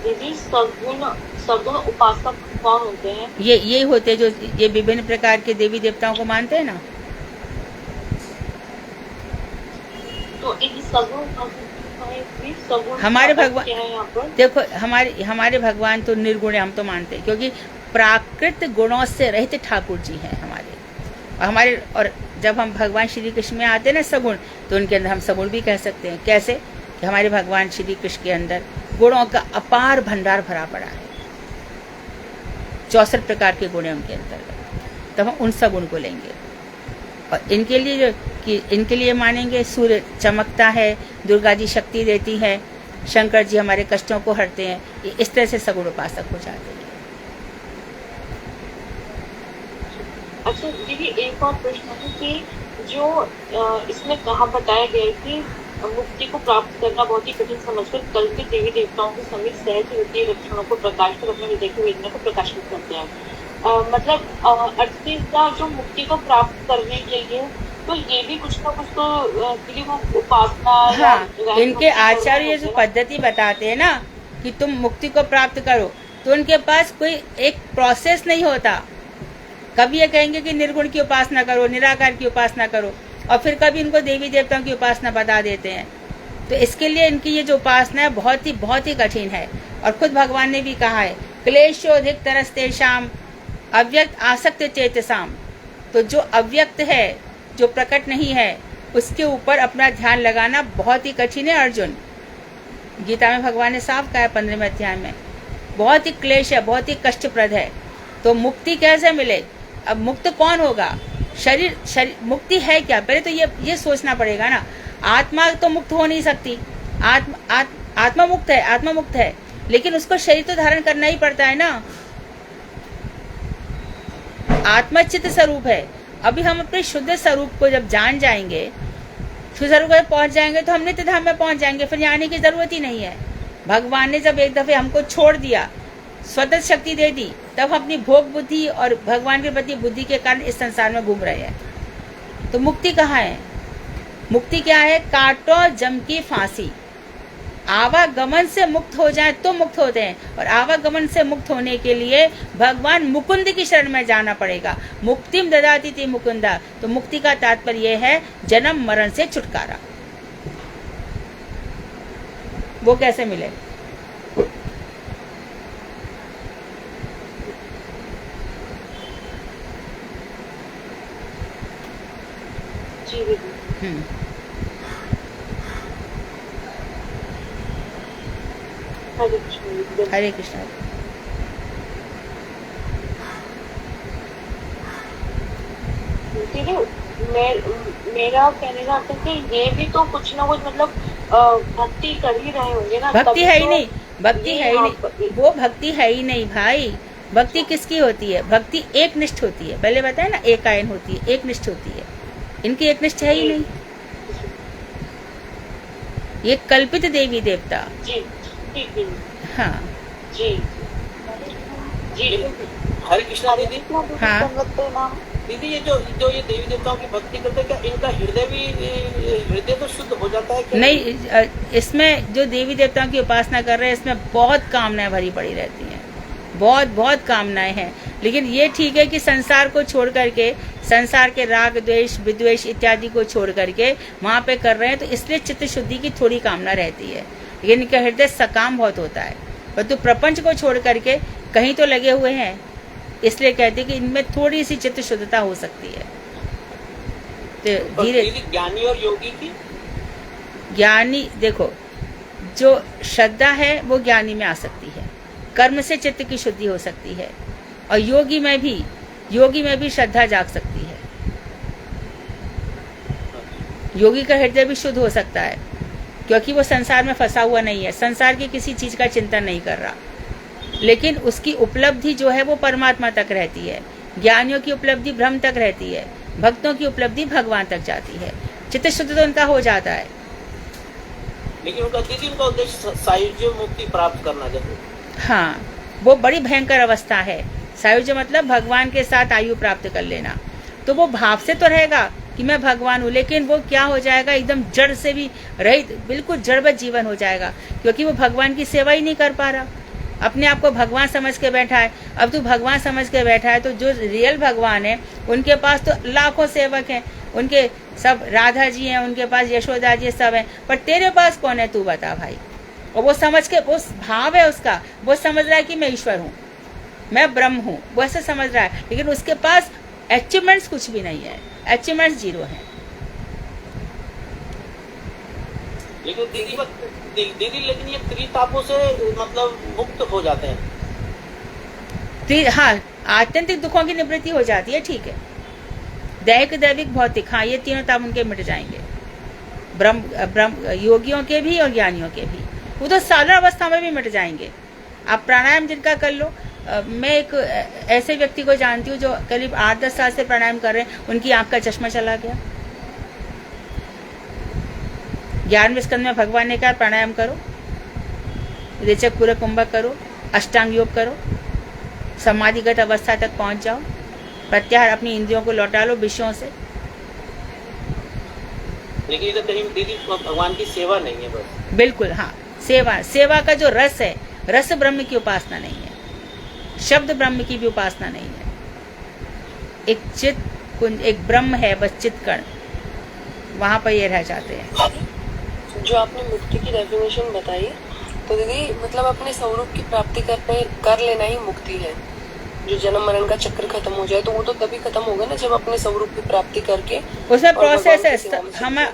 S2: दीदी, सगुण उपासक कौन होते हैं?
S1: ये होते हैं जो ये विभिन्न प्रकार के देवी देवताओं को मानते हैं ना।
S2: तो इन सगुण
S1: हमारे भगवान, देखो हमारे भगवान तो निर्गुण है, हम तो मानते हैं, क्योंकि प्राकृत गुणों से रहित ठाकुर जी हैं हमारे। और जब हम भगवान श्री कृष्ण में आते हैं ना सगुण, तो उनके अंदर हम सगुण भी कह सकते हैं। कैसे कि हमारे भगवान श्री कृष्ण के अंदर गुणों का अपार भंडार भरा पड़ा है। 64 प्रकार के गुण हैं उनके अंतर्गत। तब हम उन सगुण को लेंगे। और इनके लिए मानेंगे सूर्य चमकता है, दुर्गा जी शक्ति देती है, शंकर जी हमारे कष्टों को हरते हैं। इस तरह से सगुण उपासक हो जाते हैं।
S2: अच्छा दीदी, एक और प्रश्न है कि जो इसमें कहा बताया गया है कि मुक्ति को प्राप्त करना बहुत ही कठिन समझकर कल के देवी देवताओं के समीप सहज होती लक्षणों को प्रकाश कर अपने हृदय की वेदना को प्रकाशित करते हैं। मतलब अर्थी का जो मुक्ति को प्राप्त करने के लिए, तो ये भी कुछ ना कुछ तो दीदी वो उपासना।
S1: हाँ, इनके आचार्य ये जो पद्धति बताते हैं ना कि तुम मुक्ति को प्राप्त करो, तो उनके पास कोई एक प्रोसेस नहीं होता। कभी ये कहेंगे कि निर्गुण की उपासना करो, निराकार की उपासना करो, और फिर कभी इनको देवी देवताओं की उपासना बता देते हैं। तो इसके लिए इनकी ये जो उपासना है बहुत ही कठिन है। और खुद भगवान ने भी कहा है, क्लेशोधिक तरस्तेषाम अव्यक्त आसक्त चेतसाम। तो जो अव्यक्त है, जो प्रकट नहीं है, उसके ऊपर अपना ध्यान लगाना बहुत ही कठिन है अर्जुन। गीता में भगवान ने साफ कहा है 15वें अध्याय में, बहुत ही क्लेश है, बहुत ही कष्टप्रद है। तो मुक्ति कैसे मिले? अब मुक्त कौन होगा? शरीर मुक्ति है क्या? पहले तो ये सोचना पड़ेगा ना। आत्मा तो मुक्त हो नहीं सकती। आत्मा मुक्त है, लेकिन उसको शरीर तो धारण करना ही पड़ता है ना। आत्मा चित्त स्वरूप है। अभी हम अपने शुद्ध स्वरूप को जब जान जाएंगे, शुद्ध स्वरूप को पहुंच जाएंगे तो हम नित्य धाम में पहुंच जाएंगे, फिर आने की जरूरत ही नहीं है। भगवान ने जब एक दफे हमको छोड़ दिया, स्वतः शक्ति दे दी, तब हम अपनी भोग बुद्धि और भगवान के प्रति बुद्धि के कारण इस संसार में घूम रहे हैं। तो मुक्ति कहाँ है? मुक्ति क्या है? काटो जम की फांसी। आवागमन से मुक्त हो जाए तो मुक्त होते हैं, और आवागमन से मुक्त होने के लिए भगवान मुकुंद की शरण में जाना पड़ेगा। मुक्तिम ददाति ते मुकुंदा। तो मुक्ति का तात्पर्य यह है जन्म मरण से छुटकारा। वो कैसे मिले?
S2: जी दीदी। हरे कृष्ण।
S1: हरे कृष्ण।
S2: दीदी मेरा कहने का अर्थ है कि ये भी तो कुछ ना कुछ मतलब भक्ति कर ही रहे होंगे ना।
S1: भक्ति है ही
S2: तो
S1: नहीं, भक्ति है ही नहीं, वो भक्ति है ही नहीं भाई। भक्ति किसकी होती है? भक्ति एक निष्ठ होती है। पहले बताया ना, एकायन होती है, एक निष्ठ होती है। इनकी एक निष्ठ है ही नहीं, ये कल्पित देवी देवता।
S2: जी जी।
S1: हाँ
S2: जी जी।
S3: हरे कृष्णा दीदी।
S1: हाँ
S3: दीदी, ये जो ये देवी देवताओं की भक्ति करते हैं, क्या इनका हृदय तो शुद्ध हो जाता है क्या?
S1: नहीं, इसमें जो देवी देवताओं की उपासना कर रहे हैं, इसमें बहुत कामनाएं भरी पड़ी रहती हैं, बहुत बहुत कामनाएं हैं। लेकिन ये ठीक है कि संसार को छोड़ करके, संसार के राग द्वेष विद्वेष इत्यादि को छोड़ करके वहां पे कर रहे हैं, तो इसलिए चित्त शुद्धि की थोड़ी कामना रहती है। लेकिन इनका हृदय सकाम बहुत होता है, परंतु प्रपंच को छोड़ करके कहीं तो लगे हुए हैं, इसलिए कहते हैं कि इनमें थोड़ी सी चित्त शुद्धता हो सकती है। तो धीरे
S3: ज्ञानी और योगी की,
S1: ज्ञानी देखो, जो श्रद्धा है वो ज्ञानी में आ सकती है, कर्म से चित्त की शुद्धि हो सकती है, और योगी में भी श्रद्धा जाग सकती है। योगी का हृदय भी शुद्ध हो सकता है, क्योंकि वो संसार में फंसा हुआ नहीं है, संसार की किसी चीज का चिंतन नहीं कर रहा, लेकिन उसकी उपलब्धि जो है वो परमात्मा तक रहती है। ज्ञानियों की उपलब्धि ब्रह्म तक रहती है, भक्तों की उपलब्धि भगवान तक जाती है। चित्त शुद्ध तो उनका हो जाता है।
S3: लेकिन उनका उद्देश्य सायुज्य मुक्ति प्राप्त करना जरूर।
S1: हाँ, वो बड़ी भयंकर अवस्था है। सायुज्य मतलब भगवान के साथ आयु प्राप्त कर लेना। तो वो भाव से तो रहेगा कि मैं भगवान हूँ, लेकिन वो क्या हो जाएगा, एकदम जड़ से भी रहित, बिल्कुल जड़वत जीवन हो जाएगा, क्योंकि वो भगवान की सेवा ही नहीं कर पा रहा। अपने आप को भगवान समझ के बैठा है। अब तू भगवान समझ के बैठा है, तो जो रियल भगवान है उनके पास तो लाखों सेवक हैं, उनके सब राधा जी हैं, उनके पास यशोदा जी सब हैं, पर तेरे पास कौन है, तू बता भाई। और वो समझ के, उस भाव है उसका, वो समझ रहा है कि मैं ईश्वर हूँ, मैं ब्रह्म हूँ, वो ऐसे समझ रहा है, लेकिन उसके पास अचीवमेंट्स कुछ भी नहीं है, अचीवमेंट्स जीरो है।
S3: लेकिन दीदी लेकिन ये त्रितापों से मतलब मुक्त हो जाते हैं।
S1: हाँ, आत्यंतिक दुखों की निवृत्ति हो जाती है, ठीक है। दैहिक दैविक भौतिक, हाँ, ये तीनों ताप उनके मिट जाएंगे, ब्रह्म योगियों के भी और ज्ञानियों के भी। वो तो साधारण अवस्था में भी मिट जाएंगे। आप प्राणायाम जिनका कर लो, मैं एक ऐसे व्यक्ति को जानती हूँ जो करीब 8-10 साल से प्राणायाम कर रहे हैं, उनकी आंख का चश्मा चला गया। 11वें स्कंद में भगवान ने कहा प्राणायाम करो, रेचक पूरक कुंभक करो, अष्टांग योग करो, समाधिगत अवस्था तक पहुंच जाओ, प्रत्याहार अपनी इंद्रियों को लौटा लो विषयों से।
S3: लेकिन इधर कहीं दीदी भगवान की सेवा नहीं है बस।
S1: बिल्कुल, हाँ, सेवा का जो रस है, रस ब्रह्म की उपासना नहीं है, शब्द ब्रह्म की भी उपासना नहीं है। एक चित कुंज, एक ब्रह्म है बस, चित कण, वहां पर ये रह जाते हैं।
S4: जो आपने मुक्ति की डेफिनेशन बताई, तो दीदी मतलब अपने स्वरूप की प्राप्ति कर लेना ही मुक्ति है। जो जन्म मरण का चक्र खत्म हो जाए, तो वो तो तभी खत्म होगा ना जब अपने स्वरूप की प्राप्ति करके।
S1: उसमें प्रोसेस है,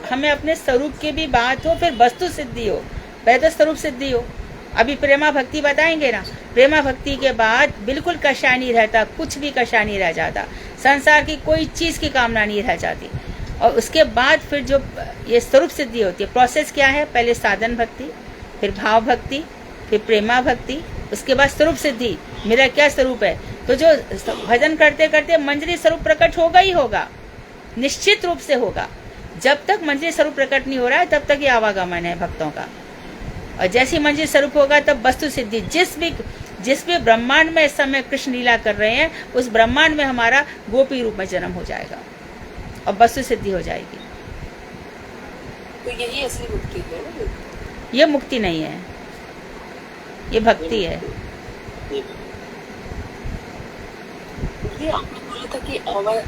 S1: हमें अपने स्वरूप की भी बात हो, फिर वस्तु सिद्धि हो, पहले तो स्वरूप सिद्धि हो। अभी प्रेमा भक्ति बताएंगे ना, प्रेमा भक्ति के बाद बिल्कुल कषाय नहीं रहता, कुछ भी कषाय नहीं रह जाता, संसार की कोई चीज की कामना नहीं रह जाती। और उसके बाद फिर जो ये स्वरूप सिद्धि होती है, प्रोसेस क्या है, पहले साधन भक्ति, फिर भाव भक्ति, फिर प्रेमा भक्ति, उसके बाद स्वरूप सिद्धि। मेरा क्या स्वरूप है। तो जो भजन करते करते मंजरी स्वरूप प्रकट होगा ही होगा, निश्चित रूप से होगा। जब तक मंजरी स्वरूप प्रकट नहीं हो रहा है तब तक ये आवागमन है भक्तों का। और जैसी मंजरी स्वरूप होगा तब वस्तु सिद्धि, जिस भी ब्रह्मांड में इस समय कृष्ण लीला कर रहे हैं, उस ब्रह्मांड में हमारा गोपी रूप में जन्म हो जाएगा और वस्तु सिद्धि हो जाएगी।
S4: तो यही असली मुक्ति है ना?
S1: ये मुक्ति नहीं है, ये भक्ति है।
S4: ये आपने बोला था कि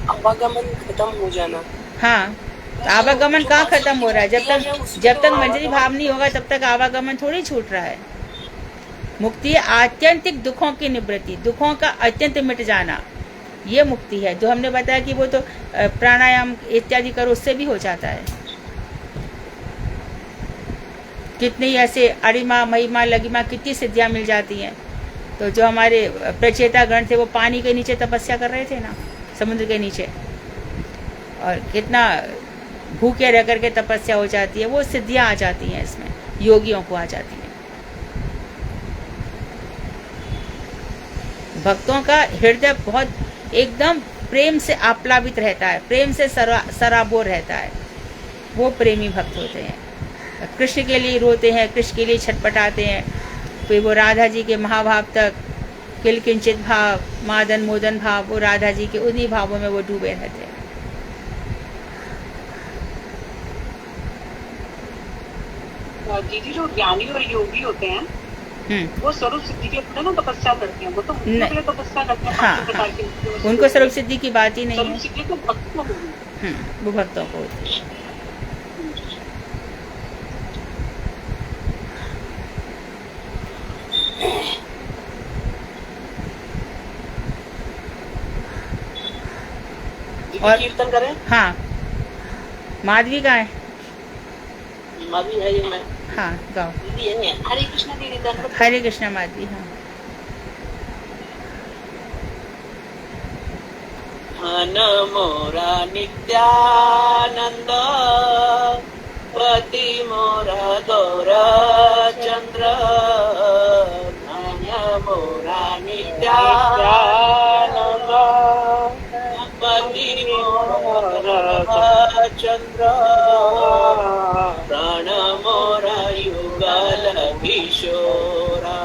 S4: आवागमन खत्म हो जाना।
S1: हाँ, तो आवागमन कहाँ खत्म हो रहा है? जब तक मंजरी भाव नहीं होगा तब तक आवागमन थोड़ी छूट रहा है। मुक्ति आत्यंतिक दुखों की निवृत्ति, दुखों का अत्यंत मिट जाना, ये मुक्ति है। जो हमने बताया कि वो तो प्राणायाम इत्यादि करो उससे भी हो जाता है। कितनी ऐसे अरिमा महिमा लगिमा कितनी सिद्धियां मिल जाती हैं। तो जो हमारे प्रचेता गण थे वो पानी के नीचे तपस्या कर रहे थे ना, समुद्र के नीचे, और कितना भूखे रह करके तपस्या हो जाती है। वो सिद्धियां आ जाती हैं इसमें, योगियों को आ जाती हैं। भक्तों का हृदय बहुत एकदम प्रेम से आप्लावित रहता है, प्रेम से सराबोर रहता है। वो प्रेमी भक्त होते हैं, कृष्ण के लिए रोते हैं, कृष्ण के लिए छटपटाते हैं। फिर वो राधा जी के महाभाव तक, किल किंचित भाव, मादन मोदन भाव, वो राधा जी के उन्हीं भावों में वो डूबे रहते हैं।
S2: दीदी जो ज्ञानी और योगी होते हैं वो स्वरूप सिद्धि के लिए ना तपस्या करते हैं, वो तो मुक्ति के लिए तपस्या करते हैं।
S1: हाँ,
S2: प्रकार की
S1: उनको स्वरूप सिद्धि की बात ही नहीं
S2: स्वरूप
S1: है।
S2: सिद्धि तो भक्तों को होगी।
S1: वो भक्तों को होती है।
S3: और कीर्तन करें?
S1: हाँ, माधवी का है।
S3: माधवी है ये, मैं
S1: हाँ गाओ।
S3: दीदी है।
S2: हरे कृष्णा दीदी दंड।
S1: हरे कृष्णा माधवी। हाँ,
S3: धन मोरा नित्यानंद, पति मोरा गौरा चंद्र। धन मोरा नित्यानंद, पति मोरा चंद्र। प्राण मोरा युगल किशोरा,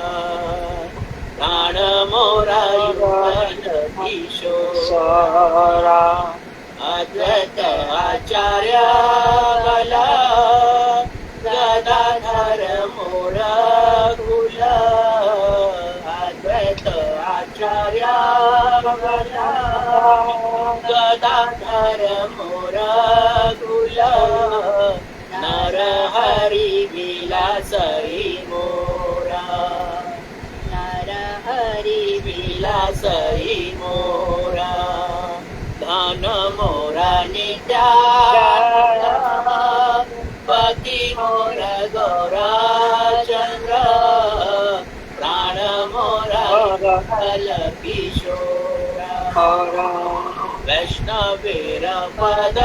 S3: प्राण मोरा युगल किशोरा। अद्वैत आचार्य गला, गदाधर मोरा कुल। अद्वैत आचार्य गला, गदाधर मोरा कुल। नर हरि विलासई मोरा, नर हरि विलासई मोरा। धन मोरा नित्यानंद, पति मोरा गौरा चंद्र। प्राण मोरा युगल किशोरा। वैष्णवेर पद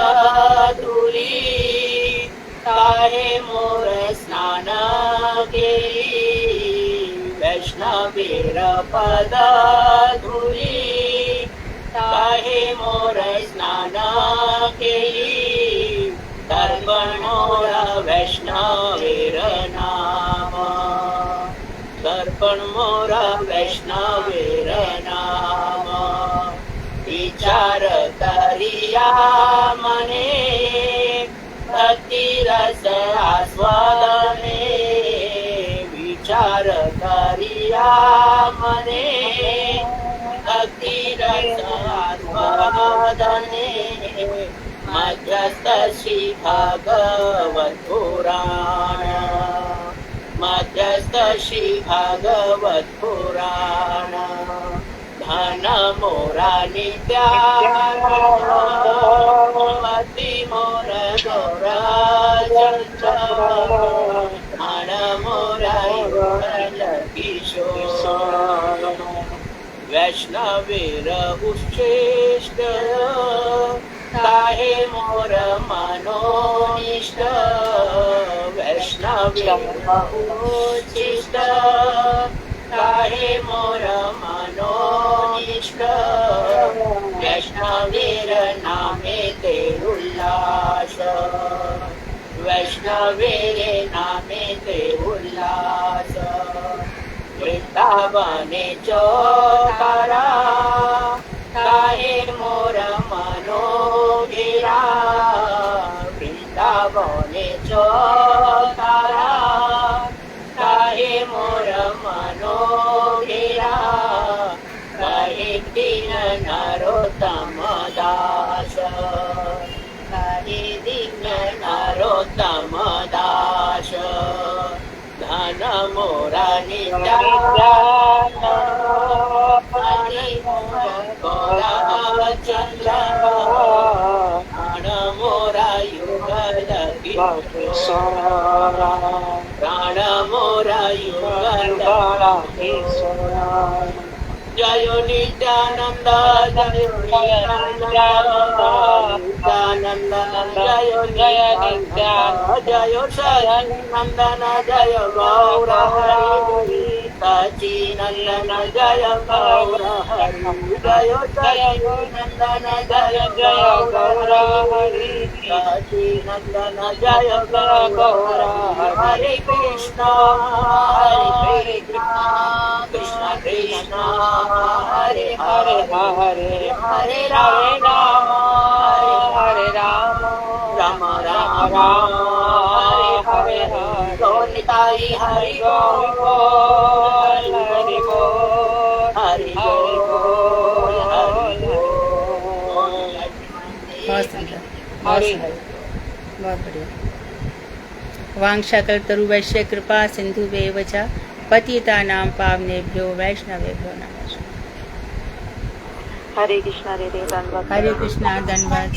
S3: धूली, ताहे मोर स्नान केली। वैष्णवेर पद धूली, ताहे मोर स्नान केली। तर्पण मोरा वैष्णवेर नाम, तर्पण मोरा वैष्णवेर नाम। विचार करिया मने, भक्ति रस आस्वादने। विचार करिया मने, भक्ति रस आस्वादने। मध्यस्थ श्री भागवत पुराण, मध्यस्थ श्री भागवत पुराण। धन मोरा नित्यानंद, पति मोरा गौरा चंद्र। प्राण मोरा युगल किशोर। वैष्णवेर उच्छेष्ट, ताहे मोर मनोनिष्ठ। वैष्णवेर उच्छेष्ट, ताहे मोर मनो वैष्णवे नामे ते उल्लास वृंदावने चोतारा काहे मोर मनोगिरा वृंदावने चोतारा काहे मोर मनोगिरा काहे दीन नरोत्तम दास काहे दीन नरोत्तम दास धन मोरा नित्यानंद हरि मोरा चंद्र प्राण मोरा युगल किशोर प्राण मोरा युगल किशोर जय नित्यानंद जय नित्यानंद जय जय नित्यानंद जय सच्चिनंदन जय गौर हरि सच्चिनंदन जय गौर हरि जय सच्चिनंदन जय गौर हरि सच्चिनंदन जय गौर हरे कृष्ण कृष्ण कृष्ण हरे हरे हरे हरे राम हरे राम राम राम राम हरे हरे हरे गौनिताई हरि बोल हरि बोल हरि बोल हरि बोल
S1: बहुत सुंदर, बहुत सुंदर, बहुत बढ़िया। वांछा कल्पतरु वैश्य कृपा सिंधु वेवचा पतितानां पावनेभ्यो वैष्णवेभ्यो नमः।
S2: हरे कृष्णा, हरे धन्यवाद।
S1: हरे कृष्णा, धन्यवाद।